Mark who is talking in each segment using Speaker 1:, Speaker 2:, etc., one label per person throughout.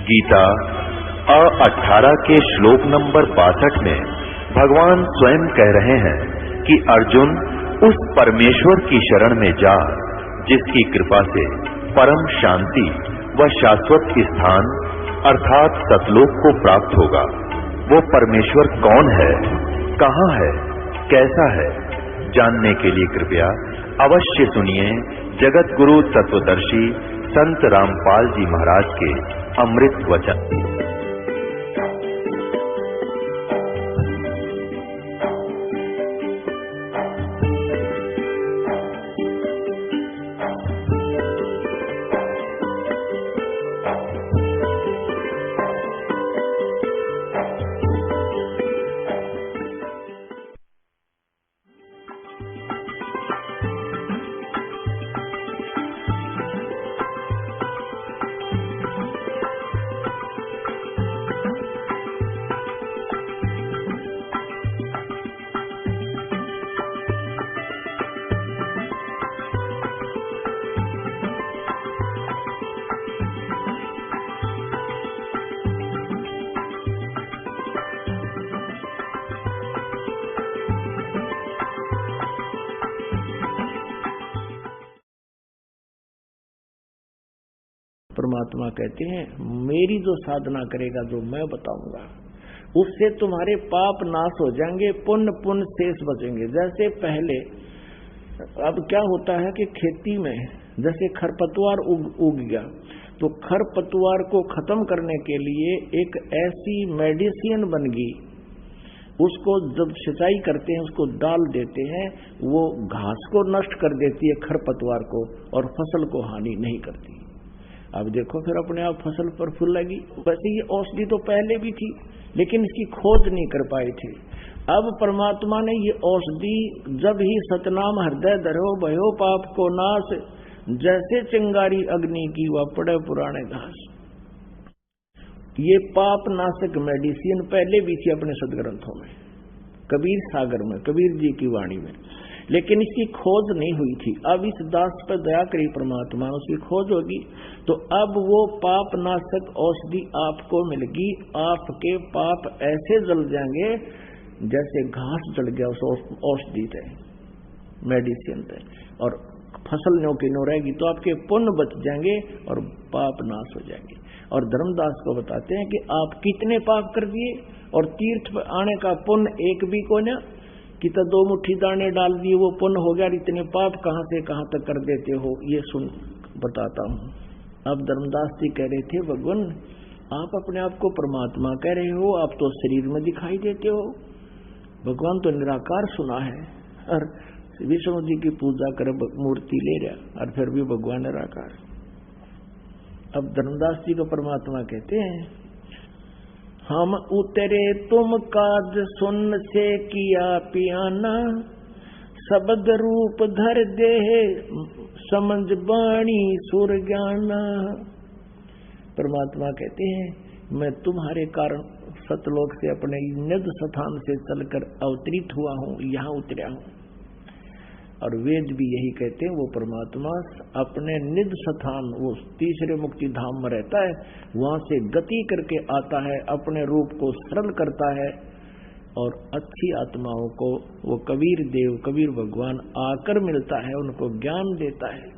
Speaker 1: गीता 18 के श्लोक नंबर 62 में भगवान स्वयं कह रहे हैं कि अर्जुन उस परमेश्वर की शरण में जा जिसकी कृपा से परम शांति व शाश्वत स्थान अर्थात सतलोक को प्राप्त होगा। वो परमेश्वर कौन है, कहाँ है, कैसा है, जानने के लिए कृपया अवश्य सुनिए जगत गुरु तत्वदर्शी संत रामपाल जी महाराज के अमृत वचन।
Speaker 2: परमात्मा कहते हैं मेरी जो साधना करेगा, जो मैं बताऊंगा, उससे तुम्हारे पाप नाश हो जाएंगे, पुण्य पुण्य शेष बचेंगे। जैसे पहले अब क्या होता है कि खेती में जैसे खरपतवार उग गया, तो खरपतवार को खत्म करने के लिए एक ऐसी मेडिसिन बन गई, उसको जब सिंचाई करते हैं उसको डाल देते हैं, वो घास को नष्ट कर देती है खरपतवार को, और फसल को हानि नहीं करती। अब देखो फिर अपने आप फसल पर फूल लगी। वैसे ये औषधि तो पहले भी थी, लेकिन इसकी खोज नहीं कर पाए थे। अब परमात्मा ने ये औषधि जब ही सतनाम हृदय धरो भयो पाप को नाश, जैसे चिंगारी अग्नि की व पड़े पुराने घास। ये पाप नाशक मेडिसिन पहले भी थी अपने सदग्रंथों में, कबीर सागर में, कबीर जी की वाणी में, लेकिन इसकी खोज नहीं हुई थी। अब इस दास पर दया करी परमात्मा, उसकी खोज होगी तो अब वो पाप नाशक औषधि आपको मिलेगी। आपके पाप ऐसे जल जाएंगे जैसे घास जल गया उस औषधि से, मेडिसिन से, और फसल नो की नो रहेगी, तो आपके पुण्य बच जाएंगे और पाप नाश हो जाएंगे। और धर्मदास को बताते हैं कि आप कितने पाप कर दिए, और तीर्थ पर आने का पुण्य एक भी को न कि तो 2 मुट्ठी दाने डाल दिए वो पुण्य हो गया, इतने पाप कहां से कहां तक कर देते हो, ये सुन बताता हूं। अब धर्मदास जी कह रहे थे, भगवान आप अपने आप को परमात्मा कह रहे हो, आप तो शरीर में दिखाई देते हो, भगवान तो निराकार सुना है, और विष्णु जी की पूजा कर मूर्ति ले रहा, और फिर भी भगवान निराकार। अब धर्मदास जी को परमात्मा कहते हैं, हम उतरे तुम काज सुन से किया पियाना, शब्द रूप धर दे समझ बाणी सुर ज्ञाना। परमात्मा कहते हैं मैं तुम्हारे कारण सतलोक से अपने निज स्थान से चलकर अवतरित हुआ हूं, यहाँ उतरा हूं। और वेद भी यही कहते हैं, वो परमात्मा अपने निज स्थान, वो तीसरे मुक्ति धाम में रहता है, वहां से गति करके आता है, अपने रूप को सरल करता है, और अच्छी आत्माओं को वो कबीर देव, कबीर भगवान आकर मिलता है, उनको ज्ञान देता है।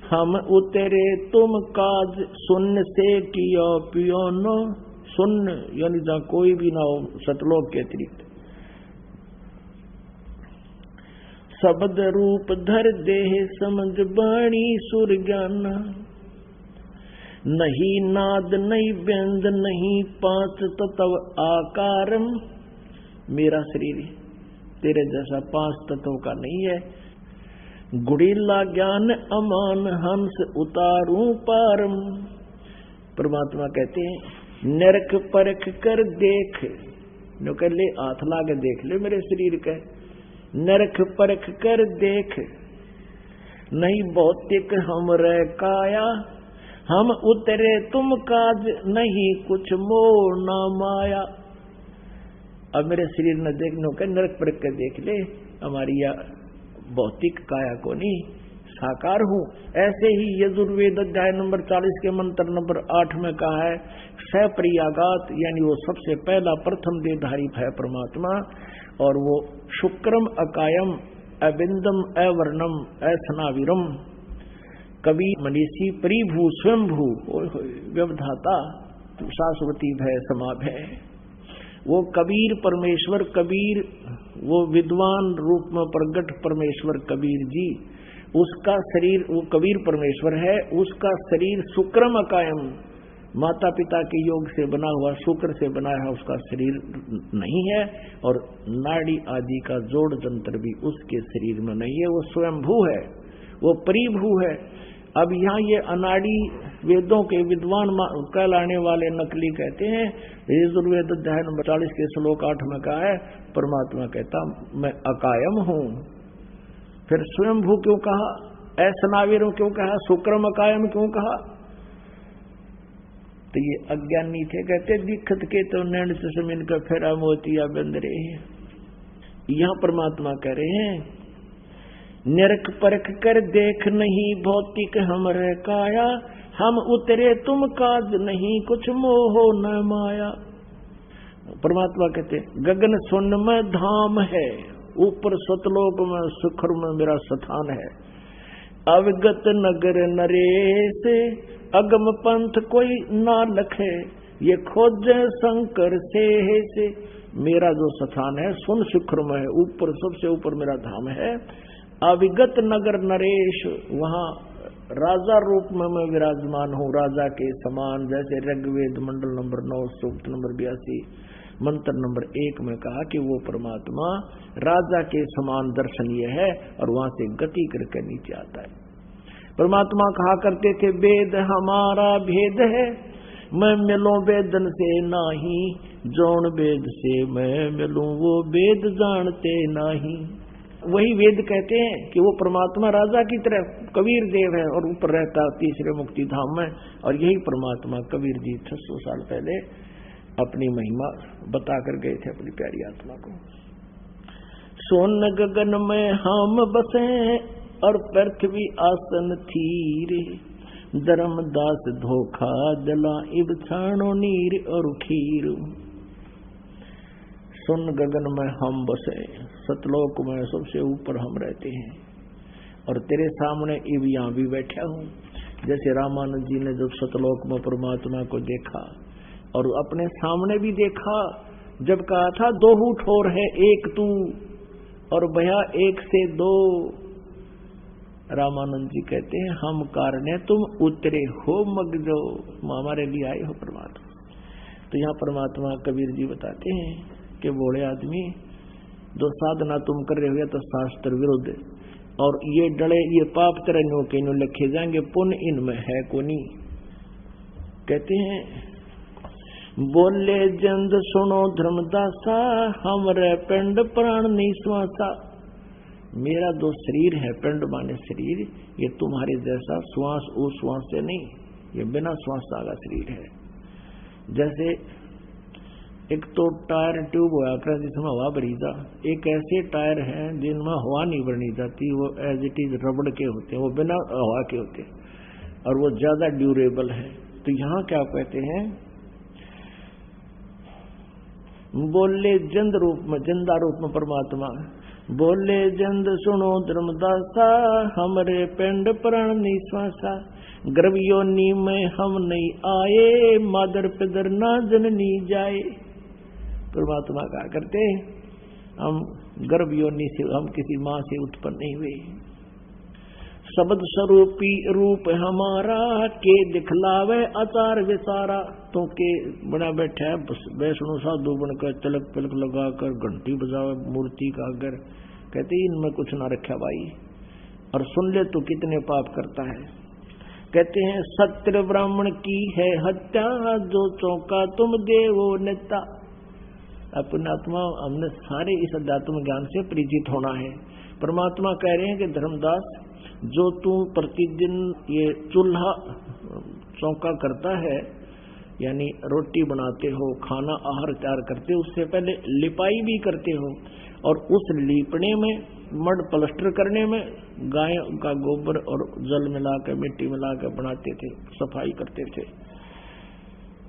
Speaker 2: हम उतरे तुम काज सुन से कियो पियो नो, सुन यानी जहाँ कोई भी ना हो सतलोक के अतिरिक्त, शब्द रूप धर देह समझ बाणी सुर ज्ञान। नहीं नाद नहीं व्यंद नहीं पांच तत्व आकारम, मेरा शरीर तेरे जैसा 5 तत्वों का नहीं है। गुड़ीला ज्ञान अमान हंस उतारूं पारम। परमात्मा कहते हैं नरक परख कर देख, नो कर ले हाथ लाके देख ले मेरे शरीर का, नरक परख कर देख, नहीं भौतिक हम रह काया, हम उतरे तुम काज नहीं कुछ मोह ना माया। अब मेरे शरीर न देखने का नरक परख कर देख ले, हमारी या भौतिक काया को नहीं, साकार हूँ। ऐसे ही यजुर्वेद अध्याय नंबर 40 के मंत्र नंबर 8 में कहा है सप्रियागात, यानी वो सबसे पहला प्रथम देहधारी है परमात्मा। और वो शुक्रम अकायम अबिंदम अवर्णम असनाविरम कवि मनीषी परिभू स्वयंभू व्यवधाता शाश्वती भय समाभय। वो कबीर परमेश्वर, कबीर वो विद्वान रूप में प्रगट परमेश्वर कबीर जी, उसका शरीर वो कबीर परमेश्वर है, उसका शरीर शुक्रम अकायम माता पिता के योग से बना हुआ शुक्र से बनाया हुआ उसका शरीर नहीं है, और नाड़ी आदि का जोड़ तंत्र भी उसके शरीर में नहीं है, वो स्वयंभू है, वो परिभू है। अब यहाँ ये अनाड़ी वेदों के विद्वान कहलाने वाले नकली कहते हैं, यजुर्वेद अध्याय नंबर 40 के श्लोक 8 में कहा है परमात्मा कहता मैं अकायम हूँ। फिर स्वयंभू क्यों कहा, असनावीर क्यों कहा, शुक्रम अकायम क्यों कहा? तो ये अज्ञानी थे, कहते दिखत के तो नैन से जमीन का फेरा मोतिया बंदरे। यहाँ परमात्मा कह रहे हैं निरख परख कर देख नहीं भौतिक हमरे काया, हम उतरे तुम काज नहीं कुछ मोहो न माया। परमात्मा कहते गगन सुन में धाम है, ऊपर सतलोक में सुखर में मेरा स्थान है। अविगत नगर नरेश अगम पंथ कोई ना लखे, ये खोजे शंकर से मेरा जो स्थान है सुन शिखर में है, ऊपर सबसे ऊपर मेरा धाम है। अविगत नगर नरेश, वहाँ राजा रूप में मैं विराजमान हूँ, राजा के समान। जैसे ऋग्वेद मंडल नंबर 9 सूक्त नंबर 82 मंत्र नंबर 1 में कहा कि वो परमात्मा राजा के समान दर्शनीय है, और वहां से गति करके नीचे आता है। परमात्मा कहा करते थे वेद हमारा भेद है, मैं मिलूं वेदन से नाही, जौन वेद से मैं मिलूं वो वेद जानते नाही। वही वेद कहते हैं कि वो परमात्मा राजा की तरह कबीर देव है और ऊपर रहता तीसरे मुक्ति धाम में। और यही परमात्मा कबीर जी 600 साल पहले अपनी महिमा बता कर गए थे अपनी प्यारी आत्मा को। सोन गगन में हम बसे और पृथ्वी आसन थीर, धर्मदास धोखा दला इब छाणो नीर और खीर। सुन गगन में हम बसे, सतलोक में सबसे ऊपर हम रहते हैं, और तेरे सामने इब यहाँ भी बैठा हूँ। जैसे रामानंद जी ने जब सतलोक में परमात्मा को देखा और अपने सामने भी देखा, जब कहा था दो ठोर है एक तू, और भया एक से दो। रामानंद जी कहते हैं हम कारणे तुम उतरे हो मगजो, हमारे लिए आए हो परमात्मा। तो यहाँ परमात्मा कबीर जी बताते हैं कि बोले आदमी जो साधना तुम कर रहे हो तो शास्त्र विरुद्ध, और ये डले ये पाप तरह नो के नो लिखे जाएंगे, पुण्य इनमें है को नहीं। कहते हैं बोले जंद सुनो धर्मदासा, हमरे पिंड प्राण निश्वासा। मेरा जो शरीर है, पिंड माने शरीर, ये तुम्हारे जैसा श्वास उश्वास से नहीं, ये बिना श्वास का शरीर है। जैसे एक तो टायर ट्यूब होया कर जिसमें हवा भरी जा, एक ऐसे टायर हैं जिनमें हवा नहीं भरनी जाती, वो एज इट इज रबड़ के होते हैं, वो बिना हवा के होते हैं, और वो ज्यादा ड्यूरेबल है। तो यहाँ क्या कहते हैं, बोले जंद रूप में, जिंदा रूप में परमात्मा बोले जंद सुनो धर्मदासा, हमरे पिंड प्राण निश्वासा। गर्भ योनि में हम नहीं आए, मादर पिदर ना जननी जाए। परमात्मा कहा करते हम गर्भ योनि से, हम किसी माँ से उत्पन्न नहीं हुए। शब्द स्वरूपी रूप हमारा, के दिखलावे आचार विसारा। तो के बना बैठा है वैष्णो साधु बनकर, तिलक पिलक लगाकर, घंटी बजावे मूर्ति का अगर, कहते इनमें कुछ ना रखा भाई, और सुन ले तो कितने पाप करता है। कहते हैं सत्र ब्राह्मण की है हत्या, जो चौका तुम देवो नेता। अपने आत्मा हमने सारे इस अध्यात्म ज्ञान से परिचित होना है। परमात्मा कह रहे हैं कि धर्मदास, जो तू प्रतिदिन ये चूल्हा चौका करता है, यानी रोटी बनाते हो, खाना आहार तैयार करते हो, उससे पहले लिपाई भी करते हो, और उस लीपने में मड प्लास्टर करने में गाय का गोबर और जल मिलाकर मिट्टी मिलाकर बनाते थे, सफाई करते थे।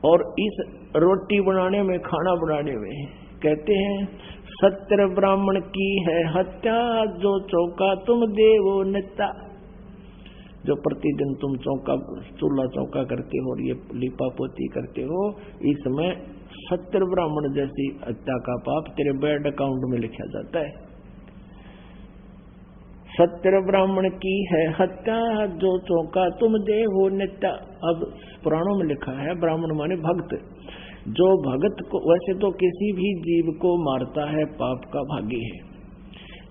Speaker 2: और इस रोटी बनाने में, खाना बनाने में कहते हैं सत्य ब्राह्मण की है हत्या, जो चौका तुम देवो नित्या। जो प्रतिदिन तुम चूल्हा चौका करते हो और ये लिपा पोती करते हो, इसमें सत्य ब्राह्मण जैसी हत्या का पाप तेरे बैंक अकाउंट में लिखा जाता है। सत्य ब्राह्मण की है हत्या, जो चौका तुम देवो नित्या। अब पुराणों में लिखा है ब्राह्मण माने भक्त। जो भगत को, वैसे तो किसी भी जीव को मारता है पाप का भागी है,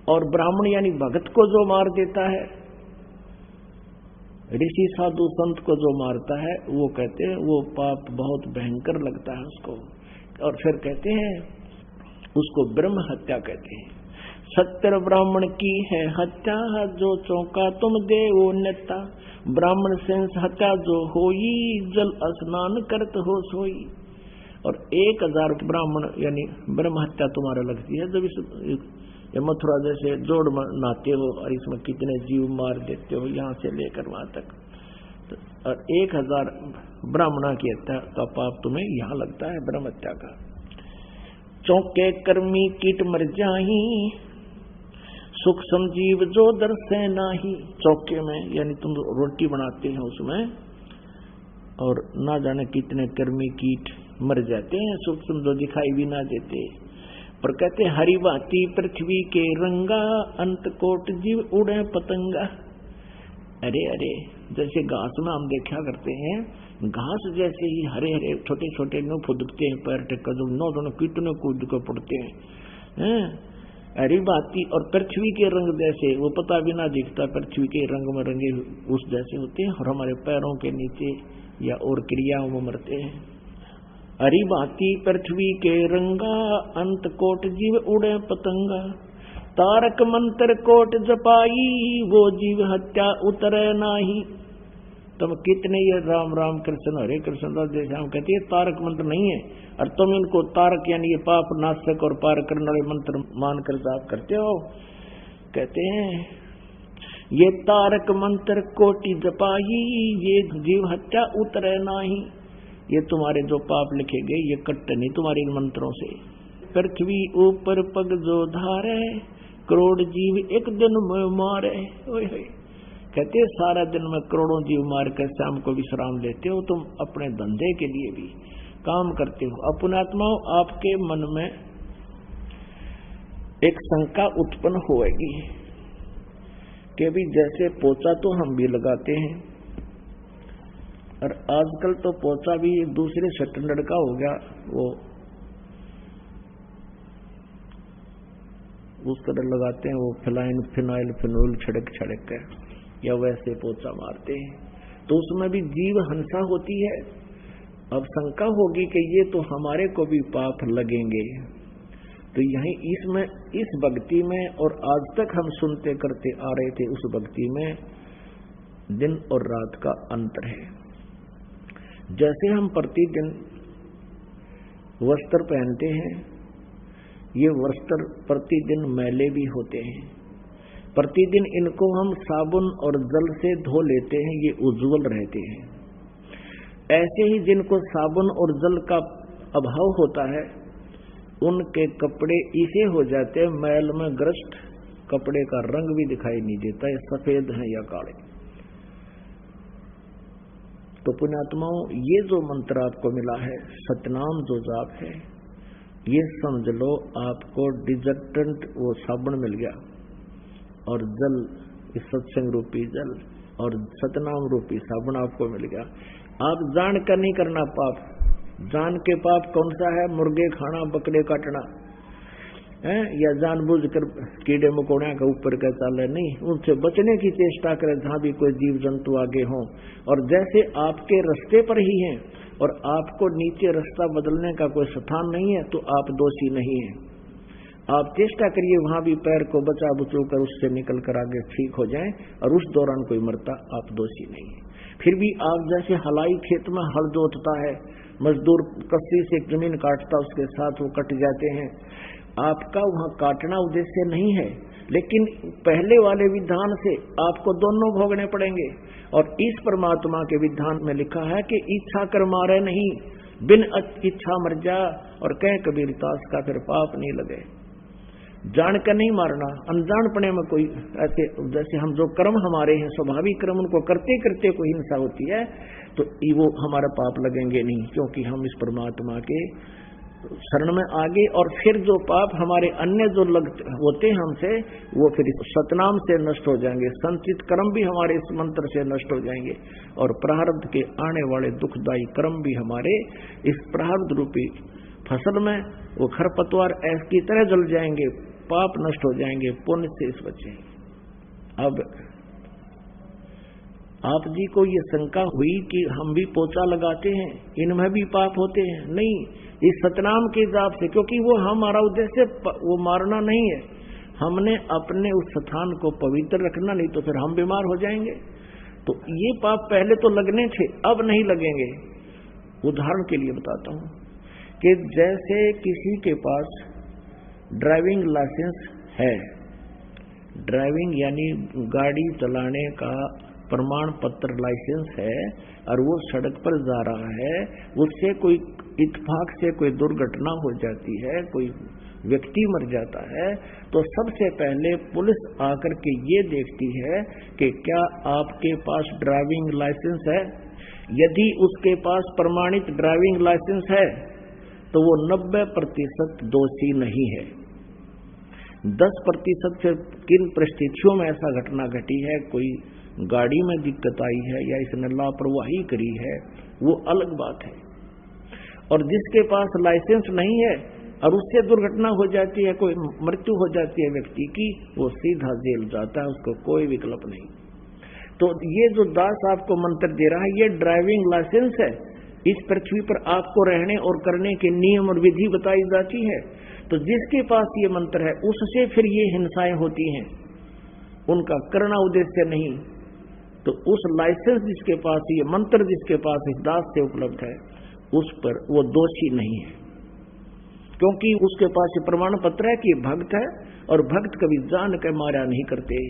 Speaker 2: और ब्राह्मण यानी भगत को जो मार देता है, ऋषि साधु संत को जो मारता है, वो कहते हैं वो पाप बहुत भयंकर लगता है उसको। और फिर कहते हैं उसको ब्रह्म हत्या कहते हैं। सत्य ब्राह्मण की है हत्या, जो चौका तुम देवो नित्या। ब्राह्मण से हत्या जो होई, जल स्नान करत हो सोई। और 1000 ब्राह्मण यानी ब्रह्म हत्या तुम्हारा लगती है जब इस मथुरा जैसे जोड़ नहाते हो और इसमें कितने जीव मार देते हो, यहाँ से लेकर वहां तक। और 1000 ब्राह्मणा की हत्या का पाप तुम्हें यहाँ लगता है, ब्रह्म हत्या का। चौके कर्मी कीट मर जाही, सुख समजीव जो दर्शे नाही। चौके में यानी तुम रोटी बनाते हो उसमें, और ना जाने कितने कर्मी कीट मर जाते हैं, सूक्ष्म जो दिखाई भी ना देते। पर कहते हरि भांति पृथ्वी के रंगा, अंत कोट जीव उड़े पतंगा। अरे अरे, जैसे घास में हम देखा करते हैं, घास जैसे ही हरे हरे छोटे छोटे नो फुदकते हैं, पैर टेक नो दोनों कितने कूद के पड़ते हैं। हरि भांति और पृथ्वी के रंग जैसे, वो पता भी ना दिखता, पृथ्वी के रंग में रंगे उस जैसे होते हैं, और हमारे पैरों के नीचे या और क्रियाओं में मरते हैं। हरि भांति पृथ्वी के रंगा, अंत कोट जीव उड़े पतंगा। तारक मंत्र कोट जपाई, वो जीव हत्या उतरे नाही। तुम कितने ये राम राम कृष्ण हरे कृष्ण जैसे हम कहते हैं, तारक मंत्र नहीं है, और तुम इनको तारक यानी ये पाप नाशक और पार करने वाले मंत्र मानकर जाप करते हो। कहते हैं ये तारक मंत्र कोटि जपाई, ये जीव हत्या उतरे नाही। ये तुम्हारे जो पाप लिखे गए ये कट्टे नहीं तुम्हारे इन मंत्रों से। पृथ्वी ऊपर पग जो धारे, करोड़ जीव एक दिन में मारे। कहते सारा दिन में करोड़ों जीव मार कर शाम को विश्राम लेते हो, तुम अपने धंधे के लिए भी काम करते हो। अपने आत्माओं, आपके मन में एक शंका उत्पन्न होगी कि भी जैसे पोछा तो हम भी लगाते हैं, और आजकल तो पोछा भी एक दूसरे स्टैंडर्ड का हो गया, वो उस तरह लगाते हैं, वो फिनाइल फिनोल छिड़क के या वैसे पोछा मारते हैं, तो उसमें भी जीव हिंसा होती है। अब शंका होगी कि ये तो हमारे को भी पाप लगेंगे। तो यही इसमें, इस भक्ति में, और आज तक हम सुनते करते आ रहे थे उस भक्ति में दिन और रात का अंतर है। जैसे हम प्रतिदिन वस्त्र पहनते हैं, ये वस्त्र प्रतिदिन मैले भी होते हैं, प्रतिदिन इनको हम साबुन और जल से धो लेते हैं, ये उज्जवल रहते हैं। ऐसे ही जिनको साबुन और जल का अभाव होता है, उनके कपड़े इसे हो जाते हैं मैल में ग्रस्त, कपड़े का रंग भी दिखाई नहीं देता है, सफेद है या काले। तो पुण्यात्माओं, ये जो मंत्र आपको मिला है, सतनाम जो जाप है, ये समझ लो आपको डिटर्जेंट वो साबुन मिल गया, और जल, इस सत्संग रूपी जल और सतनाम रूपी साबुन आपको मिल गया। आप जान कर नहीं करना पाप। जान के पाप कौन सा है? मुर्गे खाना, बकरे काटना है, या जानबूझकर कीड़े मकोड़े के ऊपर का चाले नहीं, उनसे बचने की चेष्टा करें जहां भी कोई जीव जंतु आगे हों। और जैसे आपके रास्ते पर ही हैं और आपको नीचे रास्ता बदलने का कोई स्थान नहीं है, तो आप दोषी नहीं हैं। आप चेष्टा करिए वहां भी पैर को बचा बुचू कर उससे निकल कर आगे ठीक हो जाएं, और उस दौरान कोई मरता, आप दोषी नहीं है। फिर भी आप जैसे हलाई खेत में हल जोतता है, मजदूर कस्सी से जमीन काटता, उसके साथ वो कट जाते हैं, आपका वहां काटना उद्देश्य नहीं है, लेकिन पहले वाले विधान से आपको दोनों भोगने पड़ेंगे। और इस परमात्मा के विधान में लिखा है कि इच्छा कर मारे नहीं, बिन इच्छा मर जा, और कह कबीर दास का फिर पाप नहीं लगे। जान कर नहीं मारना, अनजानपने में कोई ऐसे, जैसे हम जो कर्म हमारे हैं स्वाभाविक कर्म, उनको करते करते कोई हिंसा होती है तो वो हमारा पाप लगेंगे नहीं, क्योंकि हम इस परमात्मा के शरण में आगे। और फिर जो पाप हमारे अन्य जो होते हैं हमसे, वो फिर सतनाम से नष्ट हो जाएंगे। संचित कर्म भी हमारे इस मंत्र से नष्ट हो जाएंगे, और प्रारब्ध के आने वाले दुखदायी कर्म भी हमारे इस प्रारब्ध रूपी फसल में वो खरपतवार ऐस की तरह जल जाएंगे, पाप नष्ट हो जाएंगे, पुण्य से इस बचेंगे। अब आप जी को ये शंका हुई कि हम भी पोछा लगाते हैं, इनमें भी पाप होते हैं? नहीं, इस सतनाम के जाप से, क्योंकि वो हमारा उद्देश्य वो मारना नहीं है, हमने अपने उस स्थान को पवित्र रखना, नहीं तो फिर हम बीमार हो जाएंगे। तो ये पाप पहले तो लगने थे, अब नहीं लगेंगे। उदाहरण के लिए बताता हूं कि जैसे किसी के पास ड्राइविंग लाइसेंस है, ड्राइविंग यानी गाड़ी चलाने का प्रमाण पत्र लाइसेंस है, और वो सड़क पर जा रहा है, उससे कोई इत्तेफाक से कोई दुर्घटना हो जाती है, कोई व्यक्ति मर जाता है, तो सबसे पहले पुलिस आकर के ये देखती है कि क्या आपके पास ड्राइविंग लाइसेंस है। यदि उसके पास प्रमाणित ड्राइविंग लाइसेंस है तो वो 90% दोषी नहीं है। 10% से किन परिस्थितियों में ऐसा घटना घटी है, कोई गाड़ी में दिक्कत आई है या इसने लापरवाही करी है, वो अलग बात है। और जिसके पास लाइसेंस नहीं है और उससे दुर्घटना हो जाती है, कोई मृत्यु हो जाती है व्यक्ति की, वो सीधा जेल जाता है, उसको कोई विकल्प नहीं। तो ये जो दास आपको मंत्र दे रहा है, ये ड्राइविंग लाइसेंस है। इस पृथ्वी पर आपको रहने और करने के नियम और विधि बताई जाती है। तो जिसके पास ये मंत्र है उससे फिर ये हिंसाएं होती हैं, उनका करना उद्देश्य नहीं। तो उस लाइसेंस जिसके पास, ये मंत्र जिसके पास इस दास से उपलब्ध है, उस पर वो दोषी नहीं है, क्योंकि उसके पास ये प्रमाण पत्र है कि भक्त है, और भक्त कभी जान के मारा नहीं करते।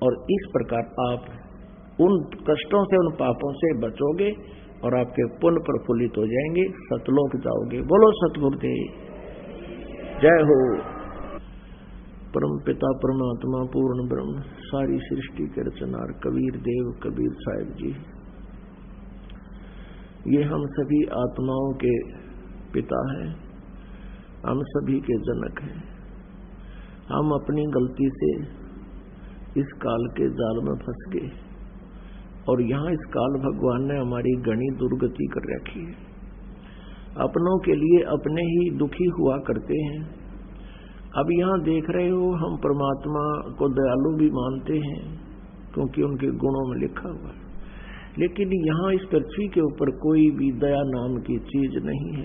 Speaker 2: और इस प्रकार आप उन कष्टों से, उन पापों से बचोगे और आपके पुण्य प्रफुल्लित हो जाएंगे, सतलोक जाओगे। बोलो सतगुरुदेव जय हो। परम पिता परमात्मा पूर्ण ब्रह्म सारी सृष्टि के रचनार कबीर देव कबीर साहिब जी, ये हम सभी आत्माओं के पिता हैं, हम सभी के जनक हैं। हम अपनी गलती से इस काल के जाल में फंस गए, और यहाँ इस काल भगवान ने हमारी घनी दुर्गति कर रखी है। अपनों के लिए अपने ही दुखी हुआ करते हैं। अब यहाँ देख रहे हो, हम परमात्मा को दयालु भी मानते हैं क्योंकि उनके गुणों में लिखा हुआ है, लेकिन यहाँ इस पृथ्वी के ऊपर कोई भी दया नाम की चीज नहीं है।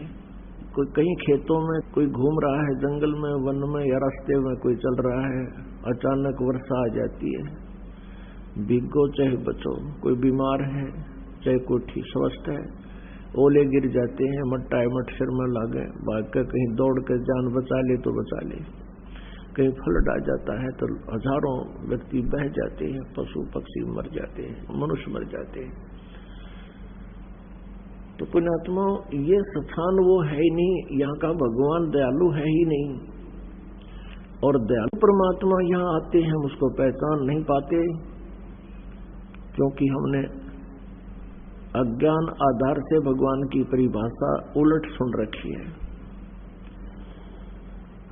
Speaker 2: कोई कहीं खेतों में कोई घूम रहा है, जंगल में, वन में या रास्ते में कोई चल रहा है, अचानक वर्षा आ जाती है, भीगो चाहे बचो। कोई बीमार है चाहे कोई ठीक स्वस्थ है, ओले गिर जाते हैं, मट्टा सिर में लागे, भाग कर कहीं दौड़ कर जान बचा ले तो बचा ले, कहीं फ्लड आ जाता है तो हजारों व्यक्ति बह जाते हैं, पशु पक्षी मर जाते हैं, मनुष्य मर जाते हैं। तो पुण्यात्मा, ये स्थान वो है ही नहीं, यहाँ का भगवान दयालु है ही नहीं। और दयालु परमात्मा यहाँ आते हैं, हम उसको पहचान नहीं पाते, क्योंकि हमने अज्ञान आधार से भगवान की परिभाषा उलट सुन रखी है।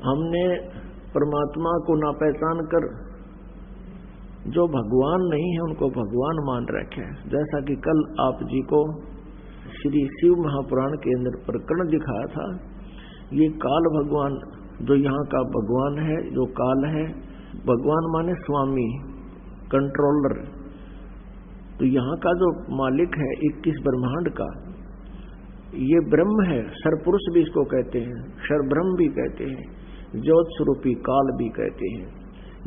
Speaker 2: हमने परमात्मा को ना पहचान कर जो भगवान नहीं है उनको भगवान मान रखे हैं। जैसा कि कल आप जी को श्री शिव महापुराण के अंदर प्रकरण दिखाया था, ये काल भगवान जो यहाँ का भगवान है, जो काल है, भगवान माने स्वामी, कंट्रोलर। तो यहाँ का जो मालिक है 21 ब्रह्मांड का, ये ब्रह्म है, सरपुरुष भी इसको कहते हैं, क्षर ब्रह्म भी कहते हैं, ज्योत स्वरूपी काल भी कहते हैं।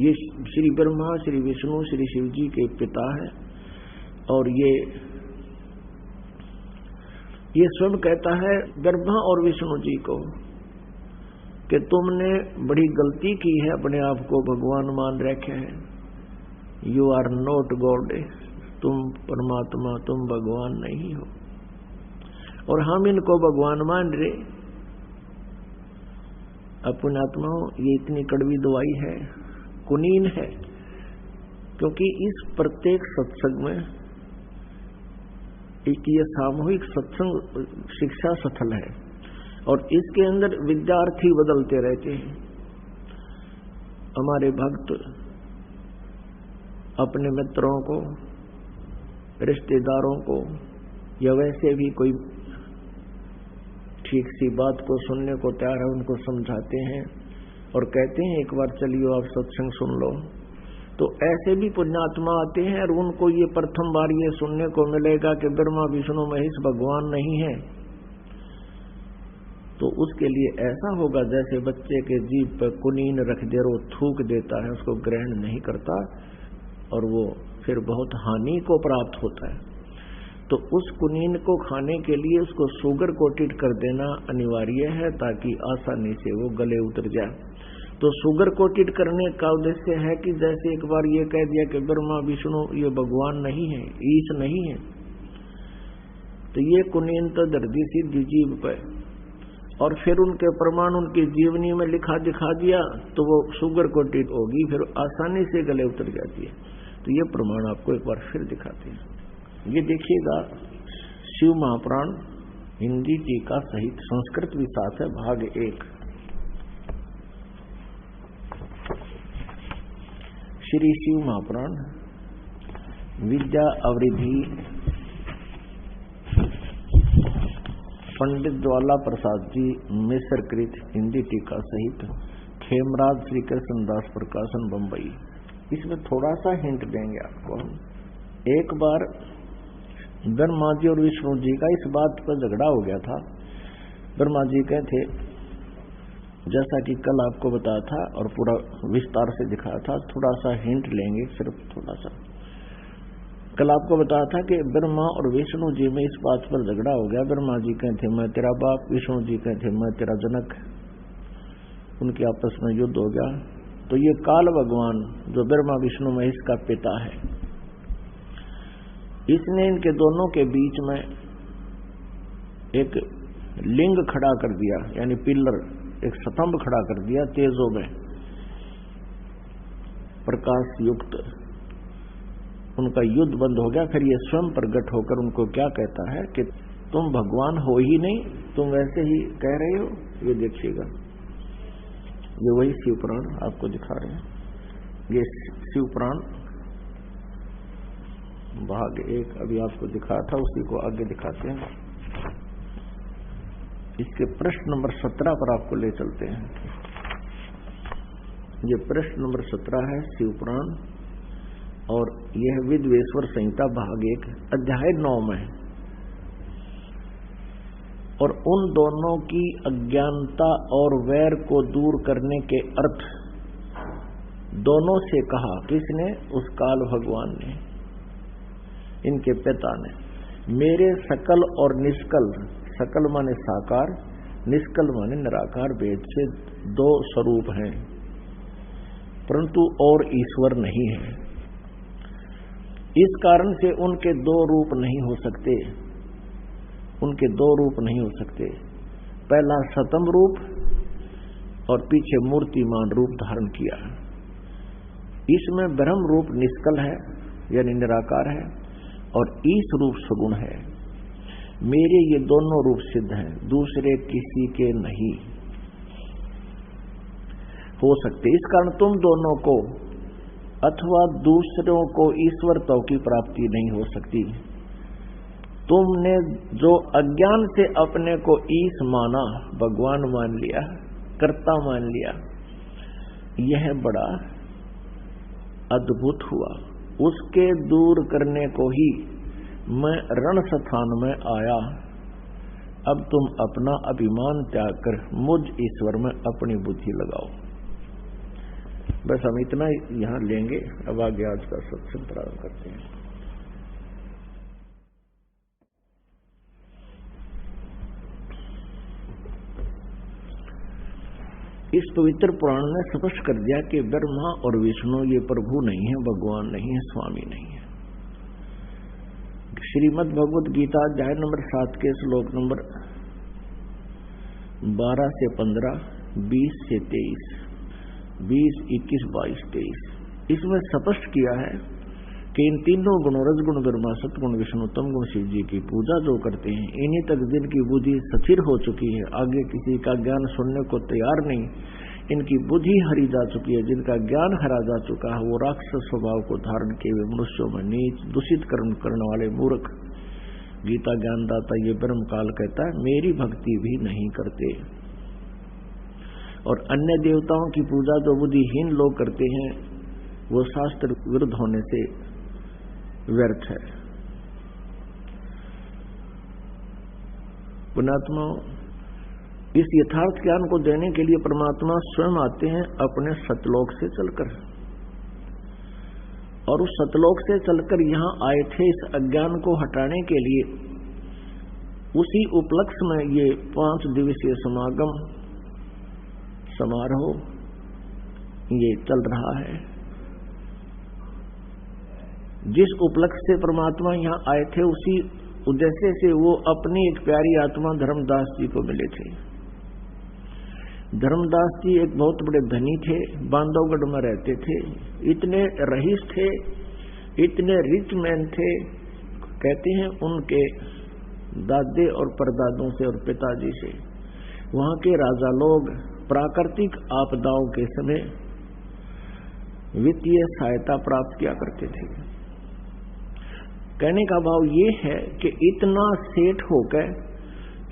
Speaker 2: ये श्री ब्रह्मा, श्री विष्णु, श्री शिव जी के पिता है। और ये स्वयं कहता है ब्रह्मा और विष्णु जी को कि तुमने बड़ी गलती की है, अपने आप को भगवान मान रखे हैं। यू आर नॉट गॉड, तुम परमात्मा, तुम भगवान नहीं हो। और हम इनको भगवान मान रहे। पुण्यात्माओं, ये इतनी कड़वी दवाई है, कुनीन है, क्योंकि इस प्रत्येक सत्संग में एक ये सामूहिक सत्संग शिक्षा सफल है, और इसके अंदर विद्यार्थी बदलते रहते हैं। हमारे भक्त अपने मित्रों को, रिश्तेदारों को, या वैसे भी कोई ठीक सी बात को सुनने को तैयार है, उनको समझाते हैं और कहते हैं एक बार चलिए आप सत्संग सुन लो। तो ऐसे भी पुण्यात्मा आते हैं और उनको ये प्रथम बार ये सुनने को मिलेगा कि ब्रह्मा विष्णु महेश भगवान नहीं है। तो उसके लिए ऐसा होगा जैसे बच्चे के जीभ पर कुनीन रख दे और वो थूक देता है, उसको ग्रहण नहीं करता और वो फिर बहुत हानि को प्राप्त होता है। तो उस कुनीन को खाने के लिए उसको शुगर कोटेड कर देना अनिवार्य है, ताकि आसानी से वो गले उतर जाए। तो शुगर कोटेड करने का उद्देश्य है कि जैसे एक बार ये कह दिया कि ब्रह्मा विष्णु ये भगवान नहीं है, ईश नहीं है, तो ये कुनीन तो दर्दी सीधी जीव पे, और फिर उनके प्रमाण उनकी जीवनी में लिखा दिखा दिया तो वो शुगर कोटेड होगी, फिर आसानी से गले उतर जाती है। तो ये प्रमाण आपको एक बार फिर दिखाते हैं। ये देखिएगा, शिव महापुराण हिंदी टीका सहित संस्कृत भी साथ है, भाग 1। श्री शिव महापुराण विद्या अवृद्धि पंडित ज्वाला प्रसाद जी मिश्र कृत हिंदी टीका सहित खेमराज श्री कृष्ण दास प्रकाशन बंबई। इसमें थोड़ा सा हिंट देंगे आपको हम। एक बार ब्रह्मा जी और विष्णु जी का इस बात पर झगड़ा हो गया था। ब्रह्मा जी कहते, जैसा कि कल आपको बताया था और पूरा विस्तार से दिखाया था, थोड़ा सा हिंट लेंगे, सिर्फ थोड़ा सा। कल आपको बताया था कि ब्रह्मा और विष्णु जी में इस बात पर झगड़ा हो गया। ब्रह्मा जी कहते मैं तेरा बाप, विष्णु जी कहते मैं तेरा जनक। उनके आपस में युद्ध हो गया। तो ये काल भगवान जो ब्रह्मा विष्णु महेश का पिता है, इसने इनके दोनों के बीच में एक लिंग खड़ा कर दिया, यानी पिलर, एक स्तंभ खड़ा कर दिया तेजो में प्रकाश युक्त। उनका युद्ध बंद हो गया। फिर ये स्वयं प्रकट होकर उनको क्या कहता है कि तुम भगवान हो ही नहीं, तुम वैसे ही कह रहे हो। ये देखिएगा, ये वही शिव पुराण आपको दिखा रहे हैं। ये शिव पुराण भाग 1 अभी आपको दिखाया था, उसी को आगे दिखाते हैं। इसके प्रश्न नंबर 17 पर आपको ले चलते हैं। ये प्रश्न नंबर 17 है शिव पुराण, और यह विद्वेश्वर संहिता भाग 1 अध्याय 9 में। और उन दोनों की अज्ञानता और वैर को दूर करने के अर्थ दोनों से कहा। किसने? उस काल भगवान ने, इनके पिता ने। मेरे सकल और निष्कल, सकल माने साकार, निष्कल माने निराकार भेद से 2 स्वरूप हैं, परंतु और ईश्वर नहीं है। इस कारण से उनके 2 रूप नहीं हो सकते। उनके 2 रूप नहीं हो सकते। पहला सतम रूप और पीछे मूर्तिमान रूप धारण किया। इसमें ब्रह्म रूप निष्कल है यानी निराकार है, और ईश रूप सगुण है। मेरे ये दोनों रूप सिद्ध हैं, दूसरे किसी के नहीं हो सकते। इस कारण तुम दोनों को अथवा दूसरों को ईश्वरत्व की प्राप्ति नहीं हो सकती। तुमने जो अज्ञान से अपने को ईश माना, भगवान मान लिया, कर्ता मान लिया, यह बड़ा अद्भुत हुआ। उसके दूर करने को ही मैं रण स्थान में आया। अब तुम अपना अभिमान त्याग कर मुझ ईश्वर में अपनी बुद्धि लगाओ। बस हम इतना यहां लेंगे। अब आगे आज का सत्संग प्रारंभ करते हैं। इस पवित्र पुराण ने स्पष्ट कर दिया कि ब्रह्मा और विष्णु ये प्रभु नहीं है, भगवान नहीं है, स्वामी नहीं है। श्रीमद् भगवत गीता अध्याय नंबर 7 के श्लोक नंबर 12 से 15, 20 से 23, 20, 21, 22, 23 इसमें स्पष्ट किया है कि इन तीनों गुणों रजगुण ब्रह्मा, सतगुण विष्णु, तम गुण शिव जी की पूजा जो करते हैं, इन्हीं तक जिनकी बुद्धि स्थिर हो चुकी है, आगे किसी का ज्ञान सुनने को तैयार नहीं, इनकी बुद्धि हरी जा चुकी है, जिनका ज्ञान हरा जा चुका है, वो राक्षस स्वभाव को धारण किए हुए मनुष्यों में नीच दूषित कर्म करने वाले मूर्ख, गीता ज्ञानदाता ये ब्रह्म काल कहता है मेरी भक्ति भी नहीं करते। और अन्य देवताओं की पूजा जो बुद्धिहीन लोग करते हैं वो शास्त्र विरुद्ध होने से व्यर्थ है। पुण्यात्मा, इस यथार्थ ज्ञान को देने के लिए परमात्मा स्वयं आते हैं अपने सतलोक से चलकर, और उस सतलोक से चलकर यहां आए थे इस अज्ञान को हटाने के लिए। उसी उपलक्ष्य में ये 5 दिवसीय समागम समारोह ये चल रहा है। जिस उपलक्ष्य से परमात्मा यहाँ आए थे उसी उद्देश्य से वो अपनी एक प्यारी आत्मा धर्मदास जी को मिले थे। धर्मदास जी एक बहुत बड़े धनी थे, बांधवगढ़ में रहते थे, इतने रईस थे, इतने रिच मैन थे, कहते हैं उनके दादे और परदादों से और पिताजी से वहां के राजा लोग प्राकृतिक आपदाओं के समय वित्तीय सहायता प्राप्त किया करते थे। कहने का भाव ये है कि इतना सेठ होकर,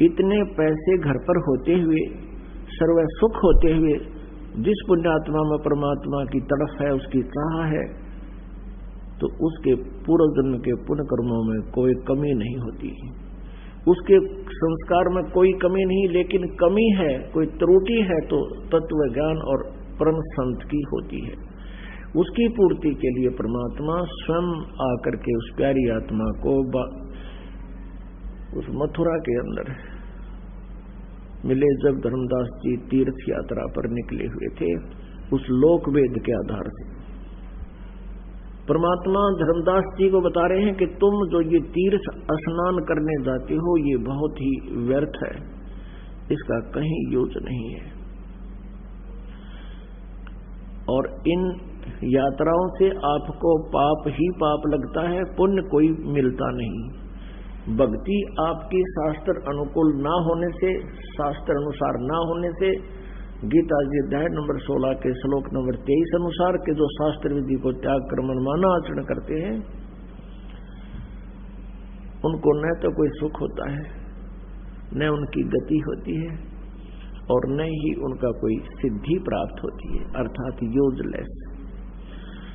Speaker 2: इतने पैसे घर पर होते हुए, सर्व सुख होते हुए, जिस पुण्यात्मा में परमात्मा की तड़फ है, उसकी चाह है, तो उसके पूर्व जन्म के पुण्य कर्मों में कोई कमी नहीं होती, उसके संस्कार में कोई कमी नहीं, लेकिन कमी है, कोई त्रुटि है तो तत्व ज्ञान और परम संत की होती है। उसकी पूर्ति के लिए परमात्मा स्वयं आकर के उस प्यारी आत्मा को उस मथुरा के अंदर मिले जब धर्मदास जी तीर्थ यात्रा पर निकले हुए थे, उस लोक वेद के आधार से परमात्मा धर्मदास जी को बता रहे हैं कि तुम जो ये तीर्थ स्नान करने जाते हो ये बहुत ही व्यर्थ है, इसका कहीं यूज नहीं है। और इन यात्राओं से आपको पाप ही पाप लगता है, पुण्य कोई मिलता नहीं। भक्ति आपकी शास्त्र अनुकूल ना होने से, शास्त्र अनुसार ना होने से, गीता जी अध्याय नंबर 16 के श्लोक नंबर 23 अनुसार के जो शास्त्र विधि को त्याग कर मनमाना आचरण करते हैं उनको न तो कोई सुख होता है, न उनकी गति होती है, और न ही उनका कोई सिद्धि प्राप्त होती है, अर्थात यूजलेस।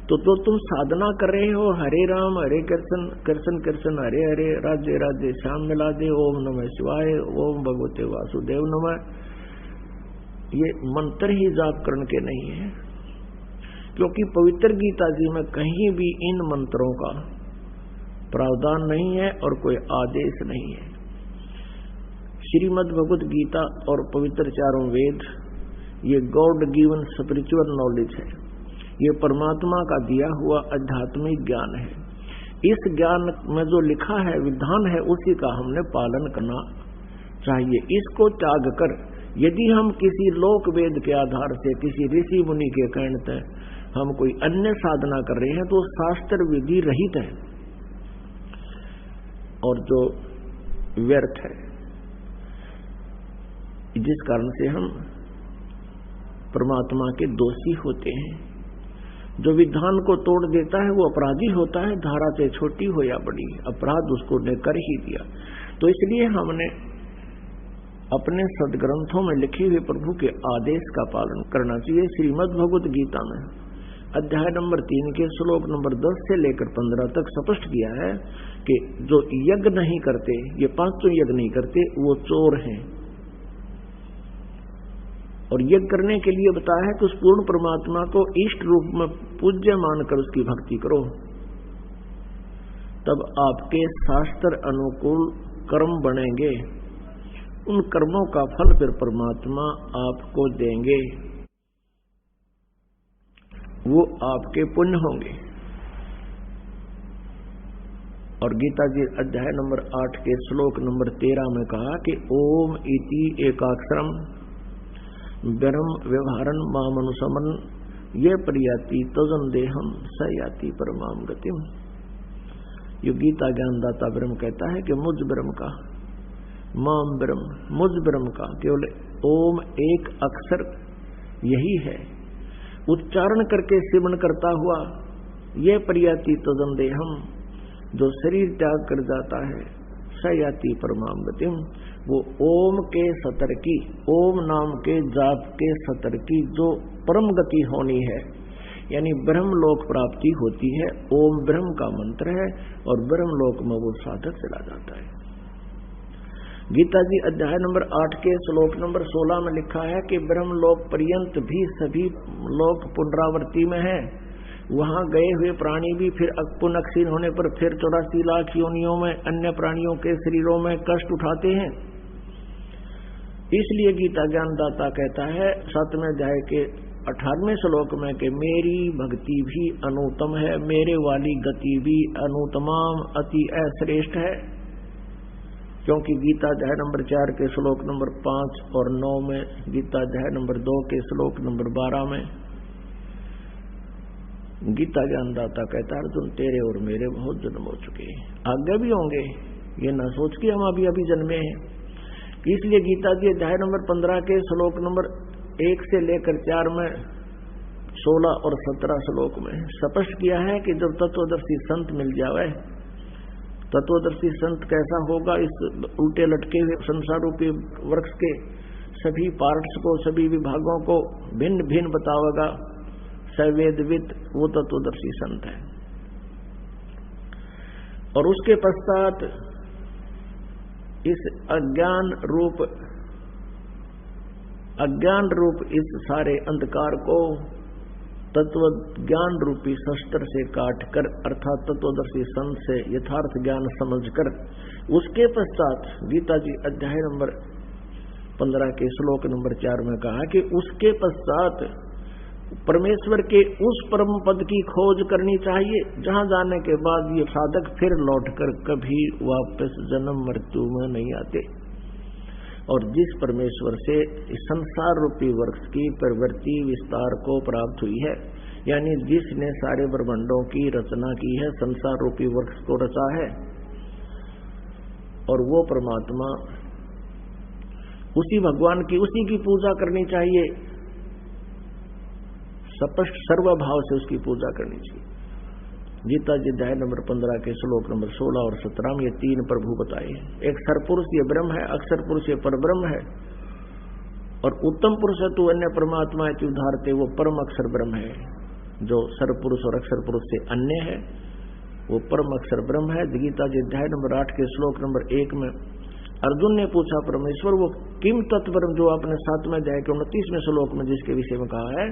Speaker 2: तो जो तुम साधना कर रहे हो, हरे राम हरे कृष्ण कृष्ण कृष्ण हरे हरे राधे राधे श्याम मिला दे, ओम नमः शिवाय, ओम भगवते वासुदेव नमः, ये मंत्र ही जाप करने के नहीं है, क्योंकि पवित्र गीता जी में कहीं भी इन मंत्रों का प्रावधान नहीं है और कोई आदेश नहीं है। श्रीमद् भगवत गीता और पवित्र चारों वेद ये गॉड गिवन स्पिरिचुअल नॉलेज है, ये परमात्मा का दिया हुआ आध्यात्मिक ज्ञान है। इस ज्ञान में जो लिखा है, विधान है, उसी का हमने पालन करना चाहिए। इसको त्याग कर यदि हम किसी लोक वेद के आधार से, किसी ऋषि मुनि के कहने से हम कोई अन्य साधना कर रहे हैं तो शास्त्र विधि रहित है और जो व्यर्थ है, जिस कारण से हम परमात्मा के दोषी होते हैं। जो विधान को तोड़ देता है वो अपराधी होता है, धारा से छोटी हो या बड़ी, अपराध उसको ने कर ही दिया। तो इसलिए हमने अपने सदग्रंथों में लिखे हुए प्रभु के आदेश का पालन करना चाहिए। श्रीमद् भगवत गीता में अध्याय नंबर 3 के श्लोक नंबर 10 से लेकर 15 तक स्पष्ट किया है कि जो यज्ञ नहीं करते, ये 5 यज्ञ नहीं करते, वो चोर हैं। और यज्ञ करने के लिए बताया है कि उस पूर्ण परमात्मा को इष्ट रूप में पूज्य मानकर उसकी भक्ति करो, तब आपके शास्त्र अनुकूल कर्म बनेंगे उन कर्मों का फल फिर परमात्मा आपको देंगे, वो आपके पुण्य होंगे। और गीता जी अध्याय नंबर 8 के श्लोक नंबर 13 में कहा कि ओम इति एकाक्षरम ब्रह्म व्यवहारन मामनुसमन ये प्रयाति तजन देहम स याति परमाम गतिम। ये गीता ज्ञानदाता ब्रह्म कहता है कि मुझ ब्रह्म का, माम ब्रह्म, मुझ ब्रह्म का केवल ओम एक अक्षर यही है, उच्चारण करके सिमरण करता हुआ ये प्रयाति तजन देहम, जो शरीर त्याग कर जाता है, सयाति परमाम गतिम, वो ओम के सतर की, ओम नाम के जाप के सतर की जो परम गति होनी है, यानी ब्रह्म लोक प्राप्ति होती है। ओम ब्रह्म का मंत्र है और ब्रह्म लोक में वो साधक चला जाता है। गीता जी अध्याय नंबर 8 के श्लोक नंबर 16 में लिखा है कि ब्रह्म लोक पर्यंत भी सभी लोक पुनरावृत्ति में है। वहां गए हुए प्राणी भी फिर पुनः होने पर फिर 84 लाख योनियों में अन्य प्राणियों के शरीरों में कष्ट उठाते हैं। इसलिए गीता ज्ञानदाता कहता है 7वें अध्याय के 18वें श्लोक में कि मेरी भक्ति भी अनुत्तम है, मेरे वाली गति भी अनुत्तमाम अति अश्रेष्ठ है। क्योंकि गीता अध्याय नंबर 4 के श्लोक नंबर 5 और 9 में, गीता अध्याय नंबर 2 के श्लोक नंबर 12 में गीता ज्ञानदाता कहता है अर्जुन तेरे और मेरे बहुत जन्म हो चुके हैं, आगे भी होंगे, ये ना सोच के हम अभी जन्मे हैं। इसलिए गीता जी अध्याय नंबर 15 के श्लोक नंबर 1 से लेकर 4 में 16 और 17 श्लोक में स्पष्ट किया है कि जब तत्वदर्शी संत मिल जावे, तत्वदर्शी संत कैसा होगा, इस उल्टे लटके हुए संसार रूपी वृक्ष के सभी पार्ट्स को, सभी विभागों को भिन्न भिन्न बतावेगा, सवेदविद, वो तत्वदर्शी संत है। और उसके पश्चात इस अज्ञान रूप इस सारे अंधकार को तत्व ज्ञान रूपी शस्त्र से काटकर, अर्थात तत्वदर्शी संत से यथार्थ ज्ञान समझकर, उसके पश्चात गीता जी अध्याय नंबर 15 के श्लोक नंबर 4 में कहा कि उसके पश्चात परमेश्वर के उस परम पद की खोज करनी चाहिए जहां जाने के बाद ये साधक फिर लौटकर कभी वापस जन्म मृत्यु में नहीं आते। और जिस परमेश्वर से संसार रूपी वृक्ष की प्रवृत्ति विस्तार को प्राप्त हुई है, यानी जिसने सारे ब्रह्मांडों की रचना की है, संसार रूपी वृक्ष को रचा है, और वो परमात्मा उसी भगवान की, उसी की पूजा करनी चाहिए, स्पष्ट सर्वभाव से उसकी पूजा करनी चाहिए। गीता जी अध्याय नंबर 15 के श्लोक नंबर 16 और 17 में ये 3 प्रभु बताए हैं। एक सरपुरुष ये ब्रह्म है, अक्षर पुरुष ये परब्रह्म है, और उत्तम पुरुष है तो अन्य परमात्मा है उदाहरते, वो परम अक्षर ब्रह्म है। जो सरपुरुष और अक्षर पुरुष से अन्य है वो परम अक्षर ब्रह्म है। गीता जी अध्याय नंबर 8 के श्लोक नंबर 1 में अर्जुन ने पूछा परमेश्वर वो किम तत्परम, जो आपने 7वें अध्याय के 29वें श्लोक में जिसके विषय में कहा है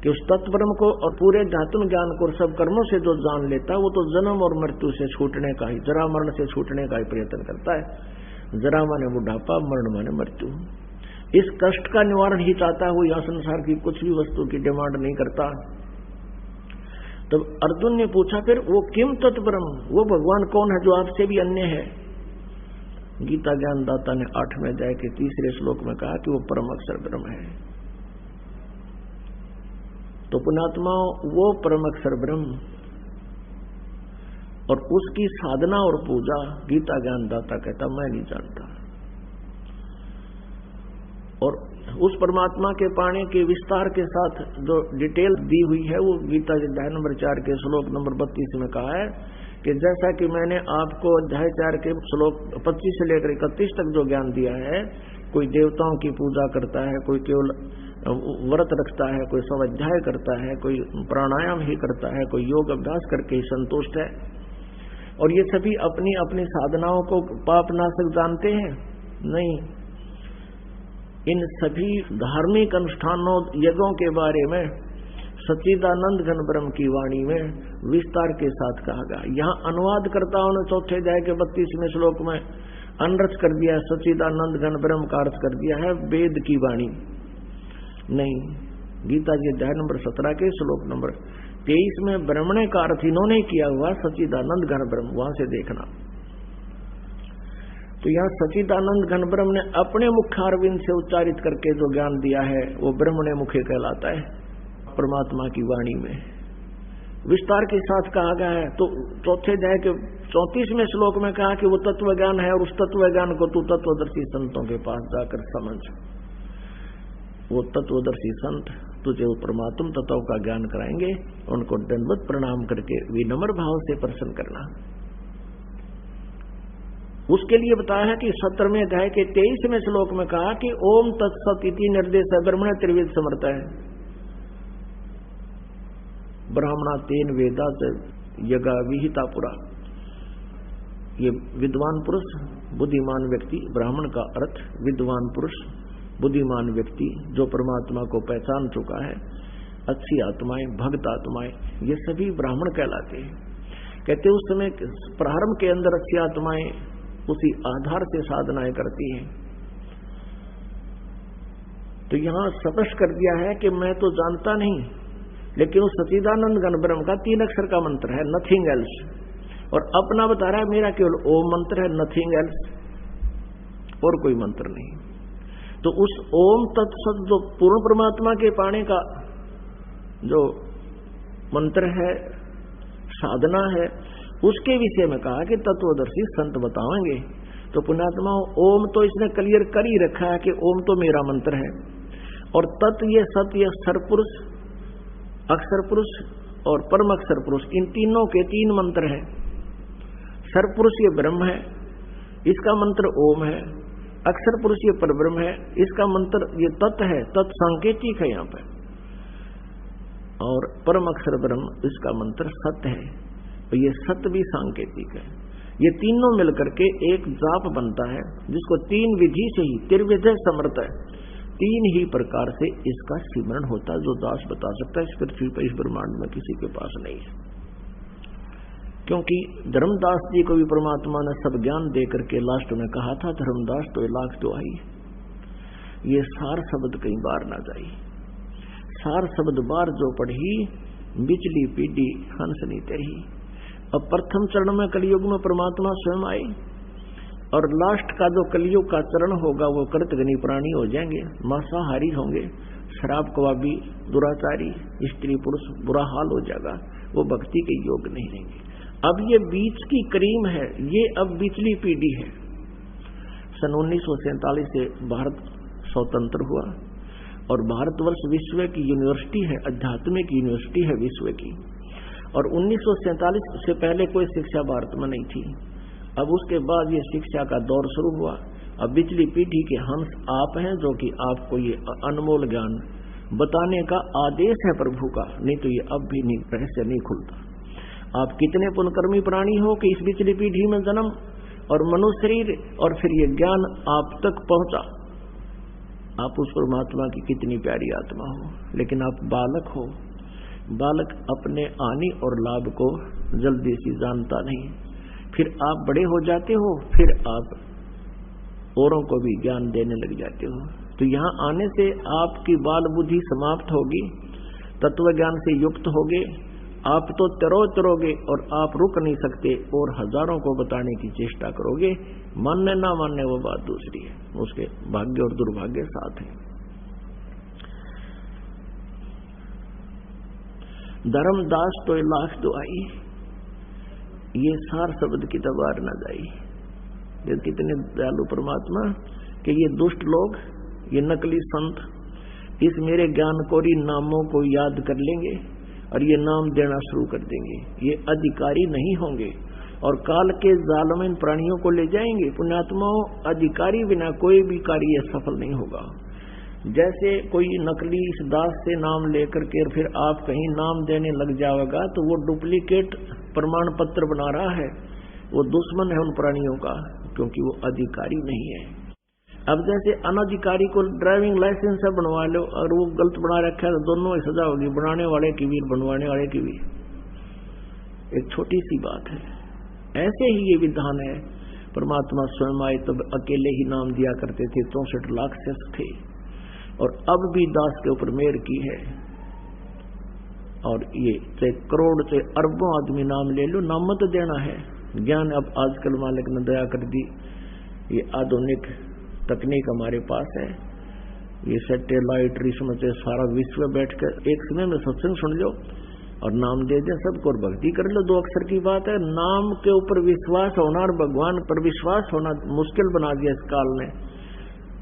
Speaker 2: कि उस तत्परम को और पूरे धातुन ज्ञान को और सब कर्मों से जो जान लेता है वो तो जन्म और मृत्यु से छूटने का ही, जरा मरण से छूटने का ही प्रयत्न करता है। जरा माने बुढ़ापा, मरण माने मृत्यु। इस कष्ट का निवारण ही चाहता है वो, यहाँ संसार की कुछ भी वस्तु की डिमांड नहीं करता। तब अर्जुन ने पूछा फिर वो किम तत्परम, वो भगवान कौन है जो आपसे भी अन्य है। गीता ज्ञानदाता ने 8वें अध्याय के 3रे श्लोक में कहा कि वो परम अक्षर ब्रह्म है। तो पुण्यात्माओं, वो परम अक्षर ब्रह्म और उसकी साधना और पूजा गीता ज्ञानदाता कहता मैं नहीं जानता। और उस परमात्मा के पाने के विस्तार के साथ जो डिटेल दी हुई है वो गीता अध्याय नंबर 4 के श्लोक नंबर 32 में कहा है कि जैसा कि मैंने आपको अध्याय 4 के श्लोक 25 से लेकर 31 तक जो ज्ञान दिया है, कोई देवताओं की पूजा करता है, कोई केवल व्रत रखता है, कोई स्वाध्याय करता है, कोई प्राणायाम ही करता है, कोई योग अभ्यास करके ही संतुष्ट है, और ये सभी अपनी अपनी साधनाओं को पापनाशक जानते हैं नहीं। इन सभी धार्मिक अनुष्ठानों यज्ञों के बारे में सच्चिदानंद घन ब्रह्म की वाणी में विस्तार के साथ कहा गया। यहाँ अनुवाद करताओं ने 4 अध्याय के 32वें श्लोक में अनरच कर दिया है, सच्चिदानंद घन ब्रह्म का अर्थ कर दिया है वेद की वाणी। नहीं, गीता जी अध्याय नंबर 17 के श्लोक नंबर 23 में ब्रह्मणे का अर्थ इन्होंने किया हुआ सच्चिदानंद घन ब्रह्म, वहां से देखना। तो यहाँ सच्चिदानंद घन ब्रह्म ने अपने मुखारविंद से उच्चारित करके जो ज्ञान दिया है वो ब्रह्मणे मुखे कहलाता है, परमात्मा की वाणी में विस्तार के साथ कहा गया है। तो चौथे अध्याय के 34वें श्लोक में कहा कि वो तत्व ज्ञान है और उस तत्व ज्ञान को तू तत्वदर्शी संतों के पास जाकर समझ। वो तत्वदर्शी संत तुझे वो परमात्म तत्व का ज्ञान कराएंगे, उनको दंडवत प्रणाम करके विनम्र भाव से प्रसन्न करना। उसके लिए बताया है कि 17वें अध्याय के 23वें श्लोक में कहा कि ओम तत्सत इति निर्देश ब्रह्मण त्रिवेद समर्थ है, ब्राह्मणा तेन वेदा यगा विहिता पुरा। ये विद्वान पुरुष बुद्धिमान व्यक्ति, ब्राह्मण का अर्थ विद्वान पुरुष बुद्धिमान व्यक्ति जो परमात्मा को पहचान चुका है, अच्छी आत्माएं भक्त आत्माएं ये सभी ब्राह्मण कहलाते हैं। कहते उस समय प्रारंभ के अंदर अच्छी आत्माएं उसी आधार से साधनाएं करती हैं। तो यहां स्पष्ट कर दिया है कि मैं तो जानता नहीं, लेकिन उस सच्चिदानंद घन ब्रह्म का 3 अक्षर का मंत्र है, नथिंग एल्स, और अपना बता रहा है मेरा केवल ओम मंत्र है, नथिंग एल्स, और कोई मंत्र नहीं। तो उस ओम तत्सत जो पूर्ण परमात्मा के पाने का जो मंत्र है, साधना है, उसके विषय में कहा कि तत्वदर्शी संत बताएंगे। तो पुण्यात्मा ओम तो इसने क्लियर कर ही रखा है कि ओम तो मेरा मंत्र है, और तत् ये सत्य सरपुरुष अक्षर पुरुष और परम अक्षर पुरुष, इन तीनों के 3 मंत्र हैं। सरपुरुष ये ब्रह्म है, इसका मंत्र ओम है। अक्षर पुरुष ये परब्रह्म है, इसका मंत्र ये तत् है, तत् सांकेतिक है यहाँ पर। और परम अक्षर ब्रह्म इसका मंत्र सत्य है, और ये सत्य भी सांकेतिक है। ये तीनों मिलकर के एक जाप बनता है जिसको 3 विधि से ही त्रिविध समर्थ है, 3 ही प्रकार से इसका सिमरण होता है, जो दास बता सकता है। इस पृथ्वी पर इस ब्रह्मांड में किसी के पास नहीं है, क्योंकि धर्मदास जी को भी परमात्मा ने सब ज्ञान दे करके लास्ट में कहा था, धर्मदास तो लाख तो आई, ये सार शब्द कहीं बार ना जाई, सार शब्द बार जो पढ़ी बिचली पीढ़ी हंस नहीं तही। अब प्रथम चरण में कलयुग में परमात्मा स्वयं आए, और लास्ट का जो कलयुग का चरण होगा वो कृतघ्नी प्राणी हो जाएंगे, मांसाहारी होंगे, शराब कबाबी दुराचारी स्त्री पुरुष बुरा हाल हो जाएगा, वो भक्ति के योग नहीं रहेंगे। अब ये बीच की करीम है, ये अब बीचली पीढ़ी है। सन 1947 से भारत स्वतंत्र हुआ, और भारतवर्ष विश्व की यूनिवर्सिटी है, आध्यात्मिक यूनिवर्सिटी है विश्व की। और 1947 से पहले कोई शिक्षा भारत में नहीं थी। अब उसके बाद ये शिक्षा का दौर शुरू हुआ। अब बिचली पीढ़ी के हंस आप हैं, जो कि आपको ये अनमोल ज्ञान बताने का आदेश है प्रभु का, नहीं तो ये अब भी रहस्य नहीं खुलता। आप कितने पुण्यकर्मी प्राणी हो कि इस बिचली पीढ़ी में जन्म और मनुष्य शरीर, और फिर ये ज्ञान आप तक पहुंचा। आप उस परमात्मा की कितनी प्यारी आत्मा हो, लेकिन आप बालक हो। बालक अपने हानि और लाभ को जल्दी से जानता नहीं, फिर आप बड़े हो जाते हो, फिर आप औरों को भी ज्ञान देने लग जाते हो। तो यहाँ आने से आपकी बाल बुद्धि समाप्त होगी, तत्व ज्ञान से युक्त होगे, आप तो तरोगे और आप रुक नहीं सकते, और हजारों को बताने की चेष्टा करोगे। मानने ना मानने वो बात दूसरी है, उसके भाग्य और दुर्भाग्य साथ है। धर्मदास तो लाख दुआई, ये सार शब्द की दबार न जाई। ये कितने दयालु परमात्मा कि ये दुष्ट लोग, ये नकली संत इस मेरे ज्ञान कोरी नामों को याद कर लेंगे और ये नाम देना शुरू कर देंगे। ये अधिकारी नहीं होंगे और काल के जाल में इन प्राणियों को ले जाएंगे। पुण्यात्माओं, अधिकारी बिना कोई भी कार्य सफल नहीं होगा। जैसे कोई नकली इस दास से नाम लेकर के फिर आप कहीं नाम देने लग जाओगा, तो वो डुप्लीकेट प्रमाण पत्र बना रहा है, वो दुश्मन है उन प्राणियों का, क्योंकि वो अधिकारी नहीं है। अब जैसे अनधिकारी को ड्राइविंग लाइसेंस बनवा लो और वो गलत बना रखा है, तो दोनों ही सजा होगी, बनाने वाले की भी बनवाने वाले की भी। एक छोटी सी बात है, ऐसे ही ये विधान है। परमात्मा स्वयं आए तब अकेले ही नाम दिया करते थे, 64 लाख शेष थे, और अब भी दास के ऊपर मेहर की है। और ये चाहे करोड़ चाहे अरबों आदमी नाम ले लो, नाम मत देना है। ज्ञान अब आजकल मालिक ने दया कर दी, ये आधुनिक तकनीक हमारे पास है, ये सैटेलाइट रिश्मत सारा विश्व बैठ कर एक समय में सत्संग सुन लो और नाम दे दे सबको और भक्ति कर लो। 2 अक्षर की बात है। नाम के ऊपर विश्वास होना और भगवान पर विश्वास होना मुश्किल बना दिया इस काल ने।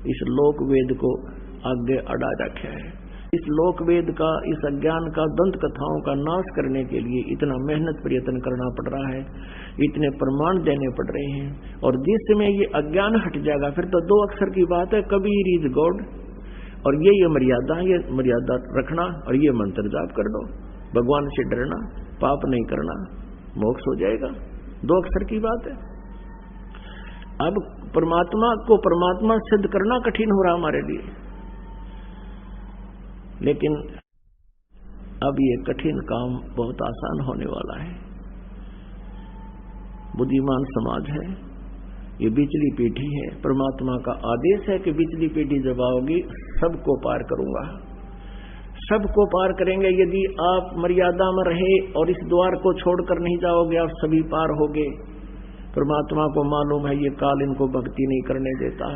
Speaker 2: इस लोक वेद को आगे अड़ा रखा है। इस लोक वेद का, इस अज्ञान का, दंत कथाओं का नाश करने के लिए इतना मेहनत प्रयत्न करना पड़ रहा है, इतने प्रमाण देने पड़ रहे हैं। और जिस समय ये अज्ञान हट जाएगा फिर तो 2 अक्षर की बात है, कबीर इज गॉड, और ये मर्यादा रखना और ये मंत्र जाप कर दो, भगवान से डरना, पाप नहीं करना, मोक्ष हो जाएगा। 2 अक्षर की बात है। अब परमात्मा को परमात्मा सिद्ध करना कठिन हो रहा हमारे लिए, लेकिन अब ये कठिन काम बहुत आसान होने वाला है। बुद्धिमान समाज है, ये बिचली पीढ़ी है। परमात्मा का आदेश है कि बिचली पीढ़ी जब आओगी सबको पार करूंगा, सबको पार करेंगे। यदि आप मर्यादा में रहे और इस द्वार को छोड़कर नहीं जाओगे आप सभी पार होगे। परमात्मा को मालूम है ये काल इनको भक्ति नहीं करने देता,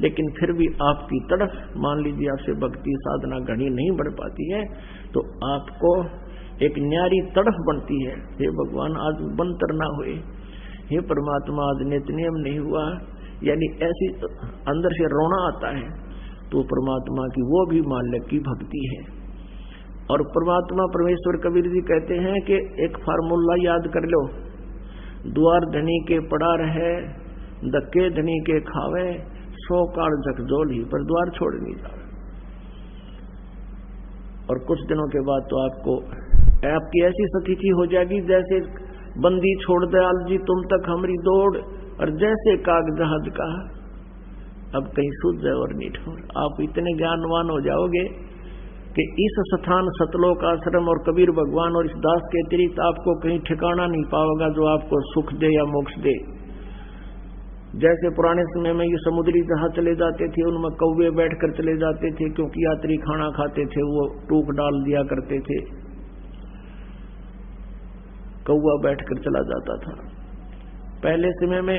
Speaker 2: लेकिन फिर भी आपकी तड़फ, मान लीजिए आपसे भक्ति साधना घनी नहीं बढ़ पाती है तो आपको एक न्यारी तड़फ बनती है, हे भगवान आज बंतर ना हुए, हे परमात्मा आज नित्यनियम नहीं हुआ, यानी ऐसी अंदर से रोना आता है। तो परमात्मा की वो भी माल्यक की भक्ति है। और परमात्मा परमेश्वर कबीर जी कहते हैं कि एक फार्मूला याद कर लो, द्वार धनी के पड़ा रहे, धक्के धनी के खावे, 100 काल झकझोल ही पर द्वार छोड़ नहीं जाए। और कुछ दिनों के बाद तो आपकी ऐसी स्थिति हो जाएगी जैसे बंदी छोड़ दयाल जी तुम तक हमारी दौड़, और जैसे कागजात का अब कहीं सूझ जाए और नहीं ठोर। आप इतने ज्ञानवान हो जाओगे कि इस स्थान सतलोक आश्रम और कबीर भगवान और इस दास के अतिरिक्त आपको कहीं ठिकाना नहीं पाओगा जो आपको सुख दे या मोक्ष दे। जैसे पुराने समय में ये समुद्री जहाज चले जाते थे, उनमें कौवे बैठकर चले जाते थे, क्योंकि यात्री खाना खाते थे, वो टूक डाल दिया करते थे, कौवा बैठकर चला जाता था। पहले समय में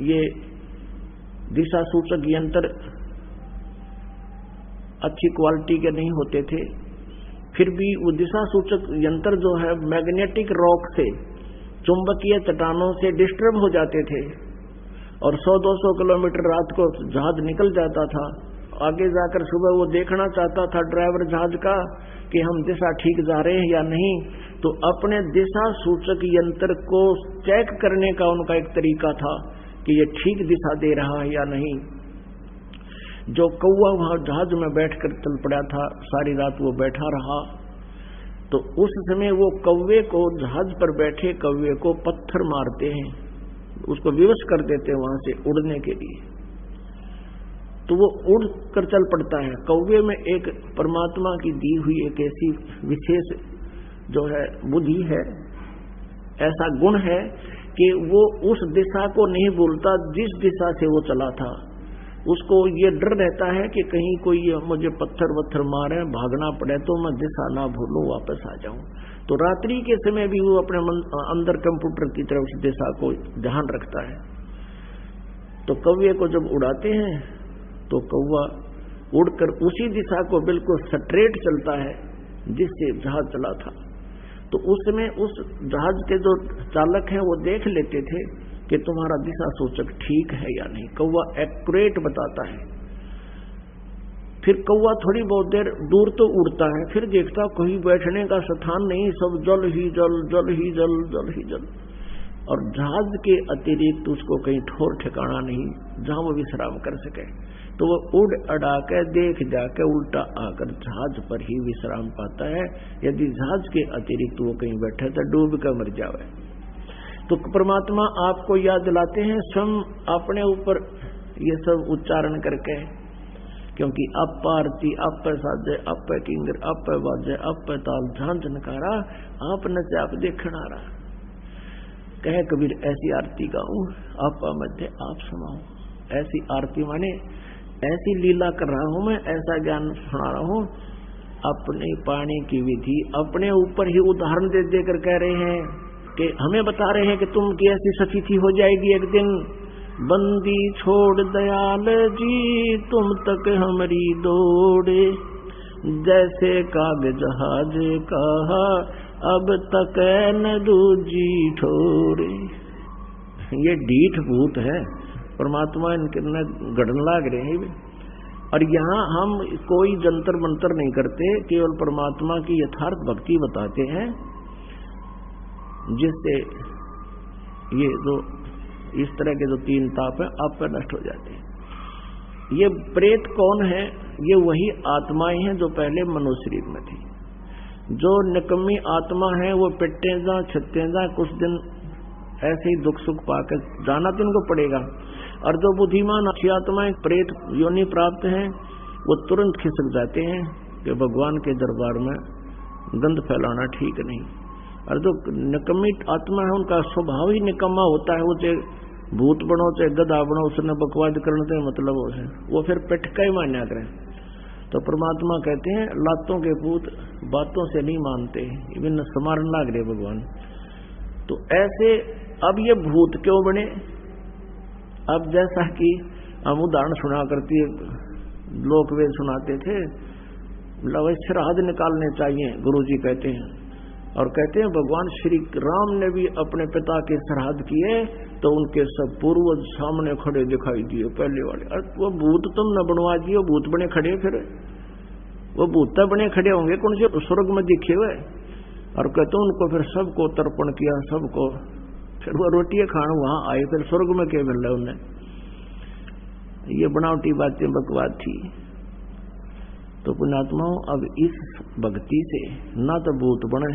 Speaker 2: ये दिशा सूचक यंत्र अच्छी क्वालिटी के नहीं होते थे, फिर भी वो दिशा सूचक यंत्र जो है मैग्नेटिक रॉक से, चुंबकीय चट्टानों से डिस्टर्ब हो जाते थे, और 100-200 किलोमीटर रात को जहाज निकल जाता था। आगे जाकर सुबह वो देखना चाहता था ड्राइवर जहाज का कि हम दिशा ठीक जा रहे हैं या नहीं, तो अपने दिशा सूचक यंत्र को चेक करने का उनका एक तरीका था कि ये ठीक दिशा दे रहा है या नहीं। जो कौवा वहां जहाज में बैठकर चल पड़ा था, सारी रात वो बैठा रहा, तो उस समय वो कौवे को, जहाज पर बैठे कौवे को पत्थर मारते हैं, उसको विवश कर देते हैं वहां से उड़ने के लिए, तो वो उड़ कर चल पड़ता है। कौवे में एक परमात्मा की दी हुई एक ऐसी विशेष जो है बुद्धि है, ऐसा गुण है कि वो उस दिशा को नहीं भूलता जिस दिशा से वो चला था। उसको ये डर रहता है कि कहीं कोई मुझे पत्थर वत्थर मारे, भागना पड़े तो मैं दिशा ना भूलूं, वापस आ जाऊं। तो रात्रि के समय भी वो अपने अंदर कंप्यूटर की तरफ उस दिशा को ध्यान रखता है। तो कौवे को जब उड़ाते हैं तो कौवा उड़कर उसी दिशा को बिल्कुल स्ट्रेट चलता है जिससे जहाज चला था। तो उस समय उस जहाज के जो चालक हैं वो देख लेते थे कि तुम्हारा दिशा सूचक ठीक है या नहीं। कौवा एक्यूरेट बताता है। फिर कौवा थोड़ी बहुत देर दूर तो उड़ता है, फिर देखता कोई बैठने का स्थान नहीं, सब जल ही जल, जल ही जल, जल ही जल, और जहाज के अतिरिक्त उसको कहीं ठोर ठिकाना नहीं जहां वो विश्राम कर सके। तो वो उड़ अड़ा के देख जाके उल्टा आकर जहाज पर ही विश्राम पाता है। यदि जहाज के अतिरिक्त वो कहीं बैठे तो डूब कर मर जावे। तो परमात्मा आपको याद दिलाते हैं स्वयं अपने ऊपर ये सब उच्चारण करके, क्योंकि अप आरती, अप साजे, अप किंगर, अप बाजे, अप ताल, झांझ नकारा, आप नचे आप देखना रहा। कहे कबीर ऐसी आरती गाऊं आपा मध्य आप समाओ। ऐसी आरती माने ऐसी लीला कर रहा हूं मैं, ऐसा ज्ञान सुना रहा हूं। अपने पाने की विधि अपने ऊपर ही उदाहरण दे देकर कह रहे हैं कि हमें बता रहे हैं कि तुम की ऐसी सती थी हो जाएगी एक दिन। बंदी छोड़ दयाल जी तुम तक हमारी दौड़े, जैसे काग जहाज कहा अब तक न दूजी ठोरे। ये ढीठ भूत है, परमात्मा इनके गढ़न लाग रहे हैं। और यहाँ हम कोई जंतर मंतर नहीं करते, केवल परमात्मा की यथार्थ भक्ति बताते हैं, जिससे ये जो इस तरह के जो तीन ताप है आप पर नष्ट हो जाते हैं। ये प्रेत कौन है? ये वही आत्माएं हैं जो पहले मनुष्य शरीर में थी। जो निकम्मी आत्मा है वो पिट्टे जा छत्ते जा कुछ दिन ऐसे ही दुख सुख पाकर जाना तो इनको पड़ेगा। और जो बुद्धिमान अच्छी आत्माएं प्रेत योनि प्राप्त हैं वो तुरंत खिसक जाते हैं कि भगवान के दरबार में गंध फैलाना ठीक नहीं। और जो निकम्मी आत्मा है उनका स्वभाव ही निकम्मा होता है। वो चाहे भूत बनो चाहे गधा बनो, उसने बकवाद करने से मतलब वो फिर पिट का ही मान्या करें। तो परमात्मा कहते हैं लातों के भूत बातों से नहीं मानते, इवन समारन लाग रहे भगवान। तो ऐसे अब ये भूत क्यों बने? अब जैसा कि हम उदाहरण सुना करती लोक वेद सुनाते थे, श्राद्ध निकालने चाहिए गुरुजी कहते हैं। और कहते हैं भगवान श्री राम ने भी अपने पिता के श्राद्ध किए तो उनके सब पूर्वज सामने खड़े दिखाई दिए पहले वाले। और वो भूत तुम न बनवा दिए, वो भूत बने खड़े, फिर वो भूत बने खड़े होंगे कौन से स्वर्ग में दिखे हुए। और कहते उनको फिर सबको तर्पण किया, सबको फिर वो रोटियां खाने वहां आए, फिर स्वर्ग में क्या मिल रहा है उन्हें। ये बनावटी बातें बकवाद थी। तो पुण्यात्माओं अब इस भक्ति से ना तो भूत बने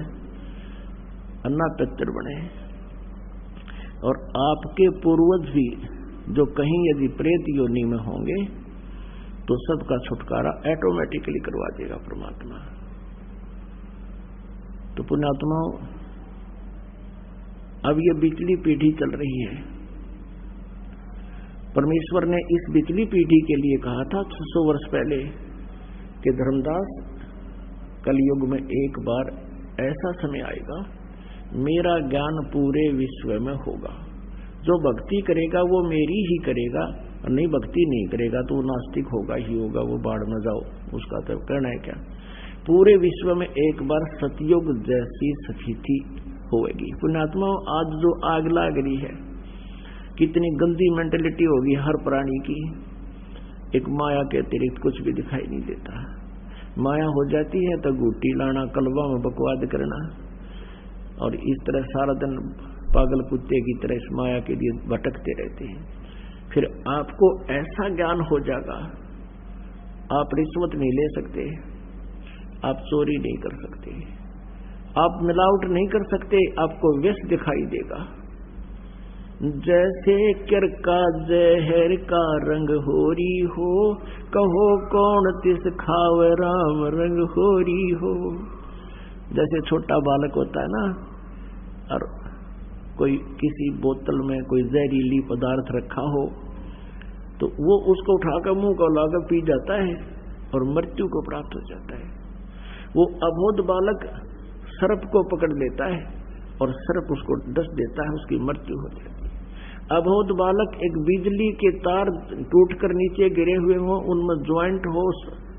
Speaker 2: ना पितर बने। और आपके पूर्वज भी जो कहीं यदि प्रेत योनि में होंगे तो सबका छुटकारा ऑटोमेटिकली करवा देगा परमात्मा। तो पुण्यात्माओं अब ये बिचली पीढ़ी चल रही है। परमेश्वर ने इस बिचली पीढ़ी के लिए कहा था 600 वर्ष पहले कि धर्मदास कलयुग में एक बार ऐसा समय आएगा मेरा ज्ञान पूरे विश्व में होगा। जो भक्ति करेगा वो मेरी ही करेगा, और नहीं भक्ति नहीं करेगा तो वो नास्तिक होगा ही होगा, वो बाढ़ में जाओ, उसका तो कहना है क्या। पूरे विश्व में एक बार सतयुग जैसी स्थिति होगी। पुण्यात्मा आज जो आग लाग रही है, कितनी गंदी मेंटेलिटी होगी हर प्राणी की। एक माया के अतिरिक्त कुछ भी दिखाई नहीं देता। माया हो जाती है तो गुट्टी लाना, कलवा में बकवाद करना, और इस तरह सारा दिन पागल कुत्ते की तरह इस माया के लिए भटकते रहते हैं। फिर आपको ऐसा ज्ञान हो जाएगा, आप रिश्वत नहीं ले सकते, आप चोरी नहीं कर सकते, आप मिलावट नहीं कर सकते, आपको विष दिखाई देगा। जैसे किर का जहर का रंग होरी हो, कहो कौन तिस खाव राम रंग होरी हो। जैसे छोटा बालक होता है ना, और कोई किसी बोतल में कोई जहरीली पदार्थ रखा हो तो वो उसको उठाकर मुंह को लाकर पी जाता है और मृत्यु को प्राप्त हो जाता है। वो अबोध बालक सर्प को पकड़ लेता है और सर्प उसको डस देता है, उसकी मृत्यु हो जाती है। अबोध बालक एक बिजली के तार टूटकर नीचे गिरे हुए हो, उनमें ज्वाइंट हो,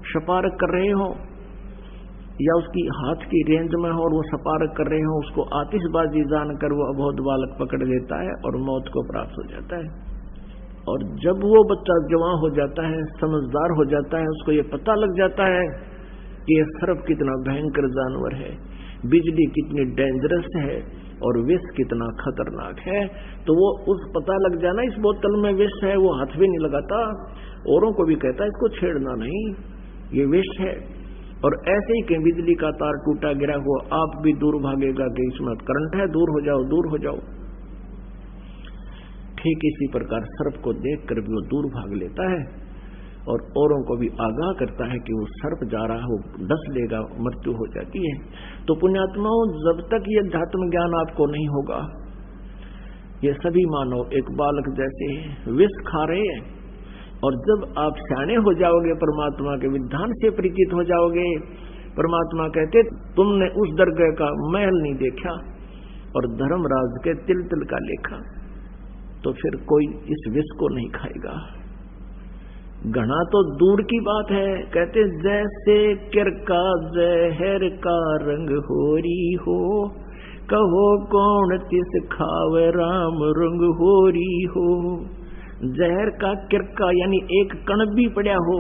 Speaker 2: सपारक कर रहे हो, या उसकी हाथ की रेंज में हो और वो सपारक कर रहे हो, उसको आतिशबाजी जानकर वो अबोध बालक पकड़ लेता है और मौत को प्राप्त हो जाता है। और जब वो बच्चा जवान हो जाता है, समझदार हो जाता है, उसको ये पता लग जाता है कि ये सर्प कितना भयंकर जानवर है, बिजली कितनी डेंजरस है और विष कितना खतरनाक है, तो वो उस पता लग जाना इस बोतल में विष है, वो हाथ भी नहीं लगाता, औरों को भी कहता है इसको छेड़ना नहीं, ये विष है। और ऐसे ही कहीं बिजली का तार टूटा गिरा हुआ, आप भी दूर भागेगा कि इसमें करंट है, दूर हो जाओ, दूर हो जाओ। ठीक इसी प्रकार सर्प को देखकर भी वो दूर भाग लेता है और औरों को भी आगाह करता है कि वो सर्प जा रहा है, वो डस लेगा, मृत्यु हो जाती है। तो पुण्यात्माओं, जब तक ये अध्यात्म ज्ञान आपको नहीं होगा ये सभी मानव एक बालक जैसे हैं, विष खा रहे हैं। और जब आप सियाने हो जाओगे, परमात्मा के विधान से परिचित हो जाओगे, परमात्मा कहते तुमने उस दरगाह का महल नहीं देखा और धर्मराज के तिल तिल का लेखा, तो फिर कोई इस विष को नहीं खाएगा। घना तो दूर की बात है, कहते जैसे किरका जहर का रंग होरी हो, कहो कौन तिस खावे राम रंग होरी हो। जहर का किरका यानी एक कण भी पड़ा हो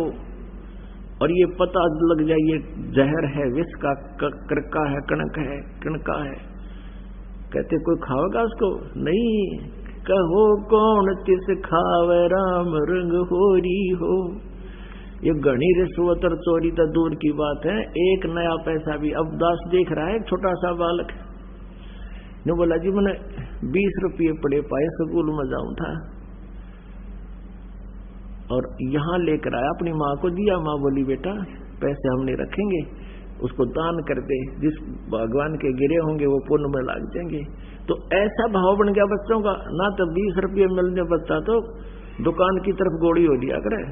Speaker 2: और ये पता लग जाए ये जहर है, विष का किरका है, कणक है, कणका है, कहते कोई खाएगा उसको? नहीं। कहो कौन तिस खावे राम रंग होरी हो। ये घनी रिश्वत और चोरी तो दूर की बात है, एक नया पैसा भी। अब दास देख रहा है, छोटा सा बालक ने बोला जी मैंने 20 रुपये पड़े पाए, स्कूल में जाऊं था और यहाँ लेकर आया, अपनी माँ को दिया। माँ बोली बेटा पैसे हम नहीं रखेंगे, उसको दान कर दे, जिस भगवान के गिरे होंगे वो पुण्य में लग जाएंगे। तो ऐसा भाव बन गया बच्चों का, ना तो 20 रुपये मिलने बच्चा तो दुकान की तरफ गोड़ी हो दिया करे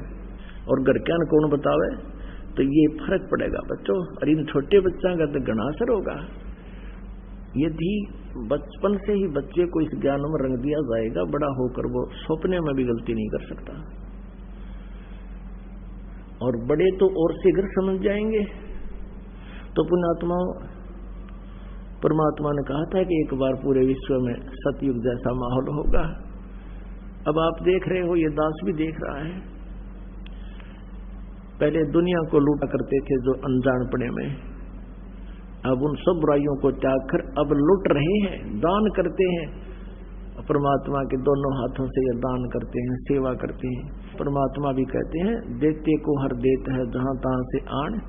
Speaker 2: और घर क्या कौन बतावे। तो ये फर्क पड़ेगा बच्चों, और इन छोटे बच्चों का तो घना असर होगा। यदि बचपन से ही बच्चे को इस ज्ञान में रंग दिया जाएगा, बड़ा होकर वो सपने में भी गलती नहीं कर सकता। और बड़े तो और शीघ्र समझ जाएंगे। तो पुण्यात्मा परमात्मा ने कहा था कि एक बार पूरे विश्व में सतयुग जैसा माहौल होगा। अब आप देख रहे हो, ये दास भी देख रहा है। पहले दुनिया को लूटा करते थे जो अनजान पड़े में, अब उन सब बुराइयों को त्याग कर अब लूट रहे हैं, दान करते हैं। परमात्मा के दोनों हाथों से ये दान करते हैं, सेवा करते हैं। परमात्मा भी कहते हैं देते को हर देत है जहां तहां से आन,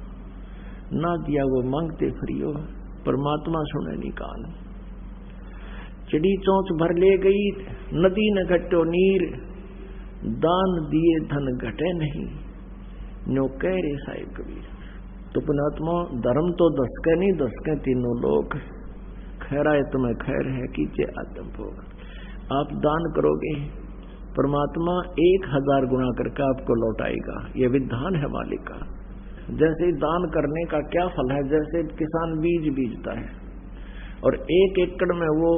Speaker 2: ना दिया वो मांगते फ्रियो। परमात्मा सुने नहीं कान। चिड़ी चोंच भर ले गई नदी न घटो नीर, दान दिए धन घटे नहीं, नो कह रे साहिब कबीर। तो पुण्यात्मा धर्म तो दसके नहीं, दसके तीनों लोग। खैरा है तुम्हें खैर है, कीजिए आत्म भोग। आप दान करोगे, परमात्मा 1000 गुना करके आपको लौटाएगा। ये विधान है मालिक का। जैसे दान करने का क्या फल है, जैसे किसान बीज बीजता है और 1 एकड़ में वो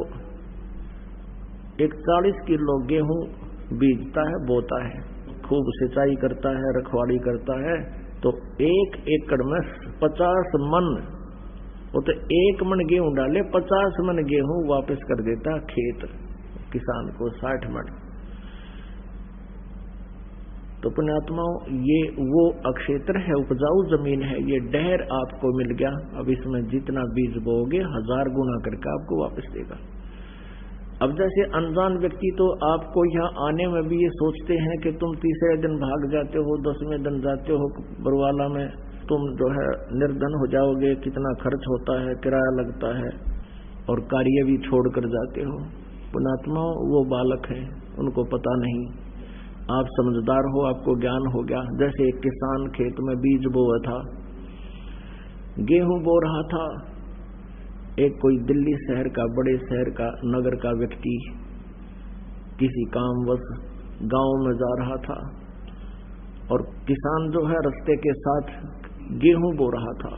Speaker 2: 40 किलो गेहूं बीजता है, बोता है, खूब सिंचाई करता है, रखवाली करता है, तो 1 एकड़ में 50 मन, वो तो 1 मन गेहूं डाले 50 मन गेहूं वापस कर देता खेत किसान को, 60 मन। तो पुण्यात्माओं ये वो अक्षेत्र है, उपजाऊ जमीन है, ये डहर आपको मिल गया। अब इसमें जितना बीज बोओगे 1000 गुना करके आपको वापस देगा। अब जैसे अनजान व्यक्ति तो आपको यहाँ आने में भी ये सोचते हैं कि तुम तीसरे दिन भाग जाते हो, 10वें दिन जाते हो बरवाला में, तुम जो है निर्धन हो जाओगे, कितना खर्च होता है, किराया लगता है और कार्य भी छोड़कर जाते हो। पुण्यात्माओं वो बालक है, उनको पता नहीं। आप समझदार हो, आपको ज्ञान हो गया। जैसे एक किसान खेत में बीज बोया था, गेहूं बो रहा था, एक कोई दिल्ली शहर का, बड़े शहर का, नगर का व्यक्ति किसी कामवश गांव में जा रहा था और किसान जो है रास्ते के साथ गेहूं बो रहा था।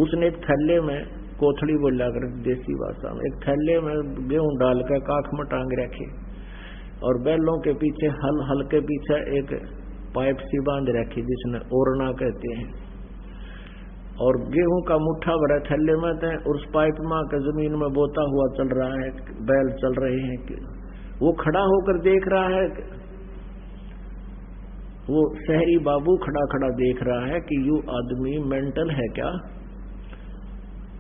Speaker 2: उसने एक थैले में, कोथड़ी बोला कर देसी भाषा में, एक थैले में गेहूं डालकर काख में टांग रखे और बैलों के पीछे हल के पीछे एक पाइप सी बांध रखी जिसने ओरना कहते हैं, और गेहूं का मुट्ठा भरा थैले में थे, उस पाइप में के जमीन में बोता हुआ चल रहा है, बैल चल रहे हैं। वो खड़ा होकर देख रहा है, वो शहरी बाबू खड़ा खड़ा देख रहा है कि यू आदमी मेंटल है क्या,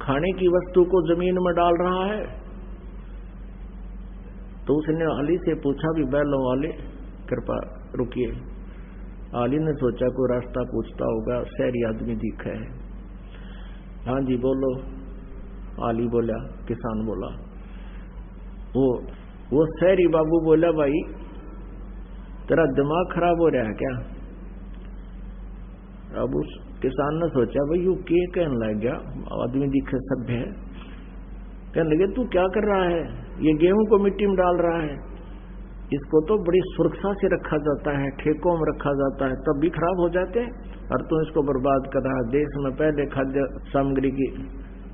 Speaker 2: खाने की वस्तु को जमीन में डाल रहा है। तो उसने आली से पूछा भी बैलों वाले कृपा रुकिए। आली ने सोचा कोई रास्ता पूछता होगा, शहरी आदमी दिखा है। हाँ जी बोलो। आली बोला, किसान बोला। वो शहरी बाबू बोला भाई तेरा दिमाग खराब हो रहा है क्या। अब उस किसान ने सोचा भाई यू के कहने लग गया, आदमी दिखे सभ्य है। कहने लगे तू क्या कर रहा है। ये गेहूं को मिट्टी में डाल रहा है, इसको तो बड़ी सुरक्षा से रखा जाता है, ठेकों में रखा जाता है, तब भी खराब हो जाते हैं, और तू इसको बर्बाद कर रहा है। देश में पहले खाद्य सामग्री की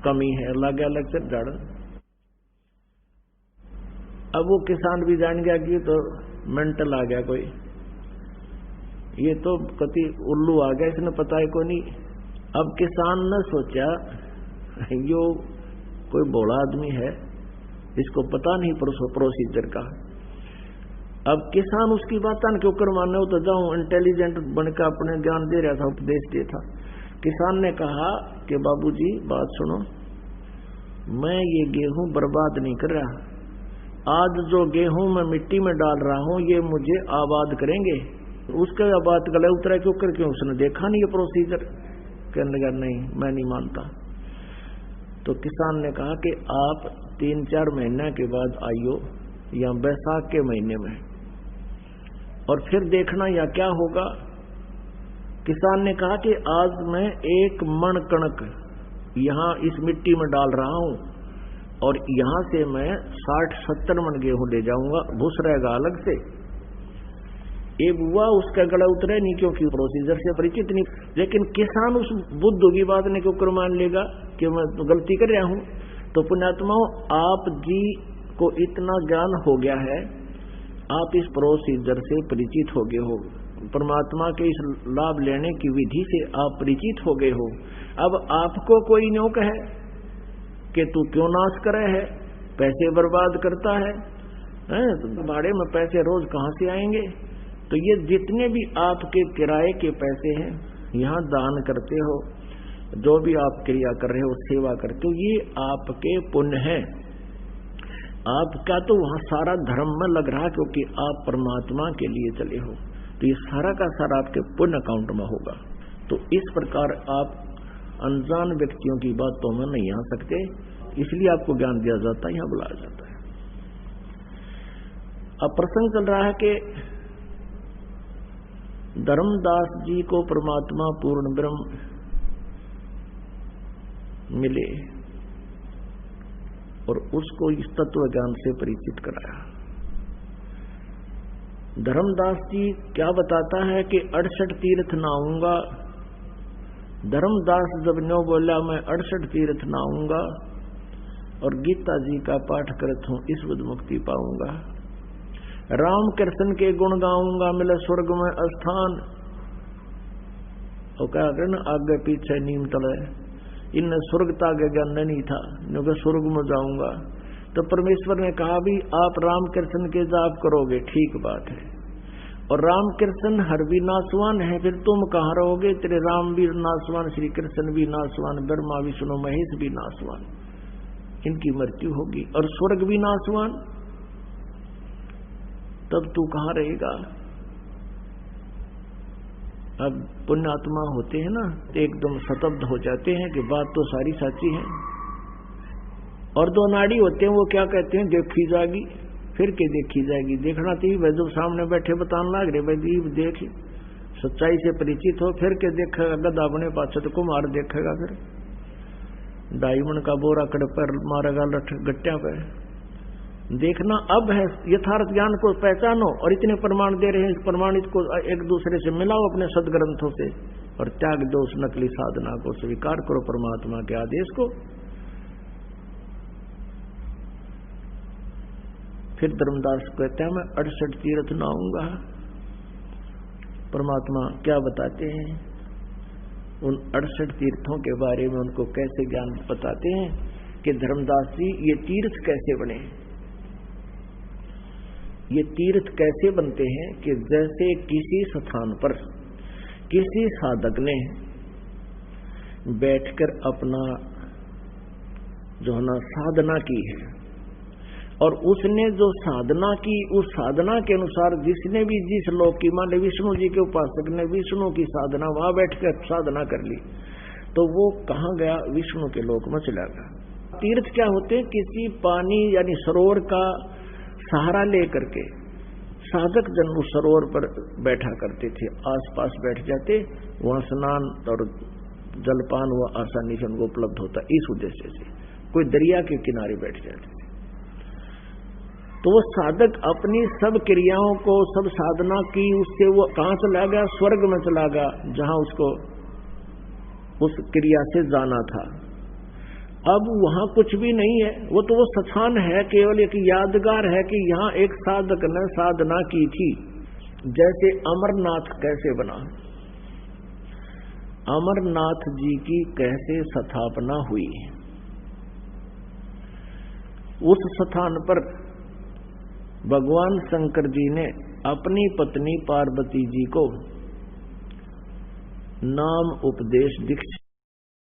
Speaker 2: कमी है, अलग अलग से जड़। अब वो किसान भी जान गया कि तो मेंटल आ गया कोई, ये तो कति उल्लू आ गया, इसने पता है को नहीं। अब किसान ने सोचा यो कोई भोला आदमी है, इसको पता नहीं प्रोसीजर का। अब किसान उसकी बात के ऊपर माने, हो तो जाऊं इंटेलिजेंट बनकर अपने ज्ञान दे रहा था, उपदेश दे था। किसान ने कहा कि बाबूजी बात सुनो, मैं ये गेहूं बर्बाद नहीं कर रहा, आज जो गेहूं मैं मिट्टी में डाल रहा हूं ये मुझे आबाद करेंगे। उसके आबाद गले उतरा क्यों कर, क्यों उसने देखा नहीं ये प्रोसीजर। कहने लगा नहीं मैं नहीं मानता। तो किसान ने कहा कि आप 3-4 महीने के बाद आइयो, या बैसाख के महीने में, और फिर देखना या क्या होगा। किसान ने कहा कि आज मैं 1 मण कणक यहाँ इस मिट्टी में डाल रहा हूं, और यहां से मैं 60-70 मण गेहूं ले जाऊंगा, भूस रहेगा अलग से। ये बुआ उसका गला उतरे नहीं, क्योंकि प्रोसीजर से परिचित नहीं। लेकिन किसान उस बुद्ध की बात ने क्यों मान लेगा कि मैं तो गलती कर रहा हूं। तो पुण्यात्माओं, आप जी को इतना ज्ञान हो गया है, आप इस प्रोसीजर से परिचित हो गए हो, परमात्मा के इस लाभ लेने की विधि से आप परिचित हो गए हो। अब आपको कोई न्यों कहे कि तू क्यों नाश करे है, पैसे बर्बाद करता है, तो भाड़े में पैसे रोज कहां से आएंगे। तो ये जितने भी आपके किराए के पैसे हैं, यहाँ दान करते हो, जो भी आप क्रिया कर रहे हो, सेवा करते हो, ये आपके पुण्य है। आपका तो वहां सारा धर्म में लग रहा, क्योंकि आप परमात्मा के लिए चले हो, तो ये सारा का सारा आपके पुण्य अकाउंट में होगा। तो इस प्रकार आप अनजान व्यक्तियों की बातों में नहीं आ सकते, इसलिए आपको ज्ञान दिया जाता है, यहाँ बुलाया जाता है। अब प्रसंग चल रहा है कि धर्मदास जी को परमात्मा पूर्ण ब्रह्म मिले और उसको इस तत्व ज्ञान से परिचित कराया। धर्मदास जी क्या बताता है कि 68 तीर्थ नहाऊंगा। धर्मदास जब न्यों बोला मैं 68 तीर्थ नहाऊंगा और गीता जी का पाठ करता हूं, इस बुद्ध मुक्ति पाऊंगा। राम कृष्ण के गुण गाऊंगा, मिले स्वर्ग में स्थान। और क्या करना, आगे पीछे नीम तले, इन स्वर्ग तागे ज्ञान नहीं था, स्वर्ग में जाऊंगा। तो परमेश्वर ने कहा भी आप राम कृष्ण के जाप करोगे, ठीक बात है, और राम कृष्ण हर भी नासवान है, फिर तुम कहाँ रहोगे, तेरे राम भी नासवान, श्री कृष्ण भी नासवान, ब्रह्मा विष्णु महेश भी नासवान, इनकी मृत्यु होगी, और स्वर्ग भी नासवान, तब तू कहाँ रहेगा। अब पुण्यात्मा होते हैं ना, एकदम शतब्द हो जाते हैं कि बात तो सारी साची है। और दो नाड़ी होते हैं, वो क्या कहते हैं, देखी जाएगी, फिर के देखी जाएगी। देखना चाहिए भाई, जो सामने बैठे बताने लग रहे, भाई दीप देख, सच्चाई से परिचित हो, फिर के देखेगा गदा अपने पास तो कुमार देखेगा, फिर डायमंड का बोरा कड़ पर मारेगा गट्टिया पे। देखना अब है, यथार्थ ज्ञान को पहचानो, और इतने प्रमाण दे रहे हैं, इस प्रमाणित को एक दूसरे से मिलाओ अपने सदग्रंथों से, और त्याग दो उस नकली साधना को, स्वीकार करो परमात्मा के आदेश को। फिर धर्मदास कहते हैं मैं 68 तीर्थ नहाऊंगा। परमात्मा क्या बताते हैं, उन 68 तीर्थों के बारे में उनको कैसे ज्ञान बताते हैं कि धर्मदास जी ये तीर्थ कैसे बने। ये तीर्थ कैसे बनते हैं कि जैसे किसी स्थान पर किसी साधक ने बैठकर अपना जो है ना साधना की है, और उसने जो साधना की, उस साधना के अनुसार जिसने भी जिस लोक की, मान ली विष्णु जी के उपासक ने विष्णु की साधना वहां बैठकर साधना कर ली, तो वो कहाँ गया, विष्णु के लोक में चला गया। तीर्थ क्या होते हैं, किसी पानी यानी सरोवर का सहारा लेकर के साधक जन उस सरोवर पर बैठा करते थे, आसपास बैठ जाते, वहां स्नान और जलपान हुआ आसानी से उनको उपलब्ध होता, इस उद्देश्य से कोई दरिया के किनारे बैठ जाते थे। तो वो साधक अपनी सब क्रियाओं को, सब साधना की, उससे वो कहां चला गया? स्वर्ग में चला गया, जहां उसको उस क्रिया से जाना था। अब वहां कुछ भी नहीं है, वो तो वो स्थान है, केवल एक यादगार है कि यहाँ एक साधक ने साधना की थी। जैसे अमरनाथ कैसे बना, अमरनाथ जी की कैसे स्थापना हुई, उस स्थान पर भगवान शंकर जी ने अपनी पत्नी पार्वती जी को नाम उपदेश दीक्षा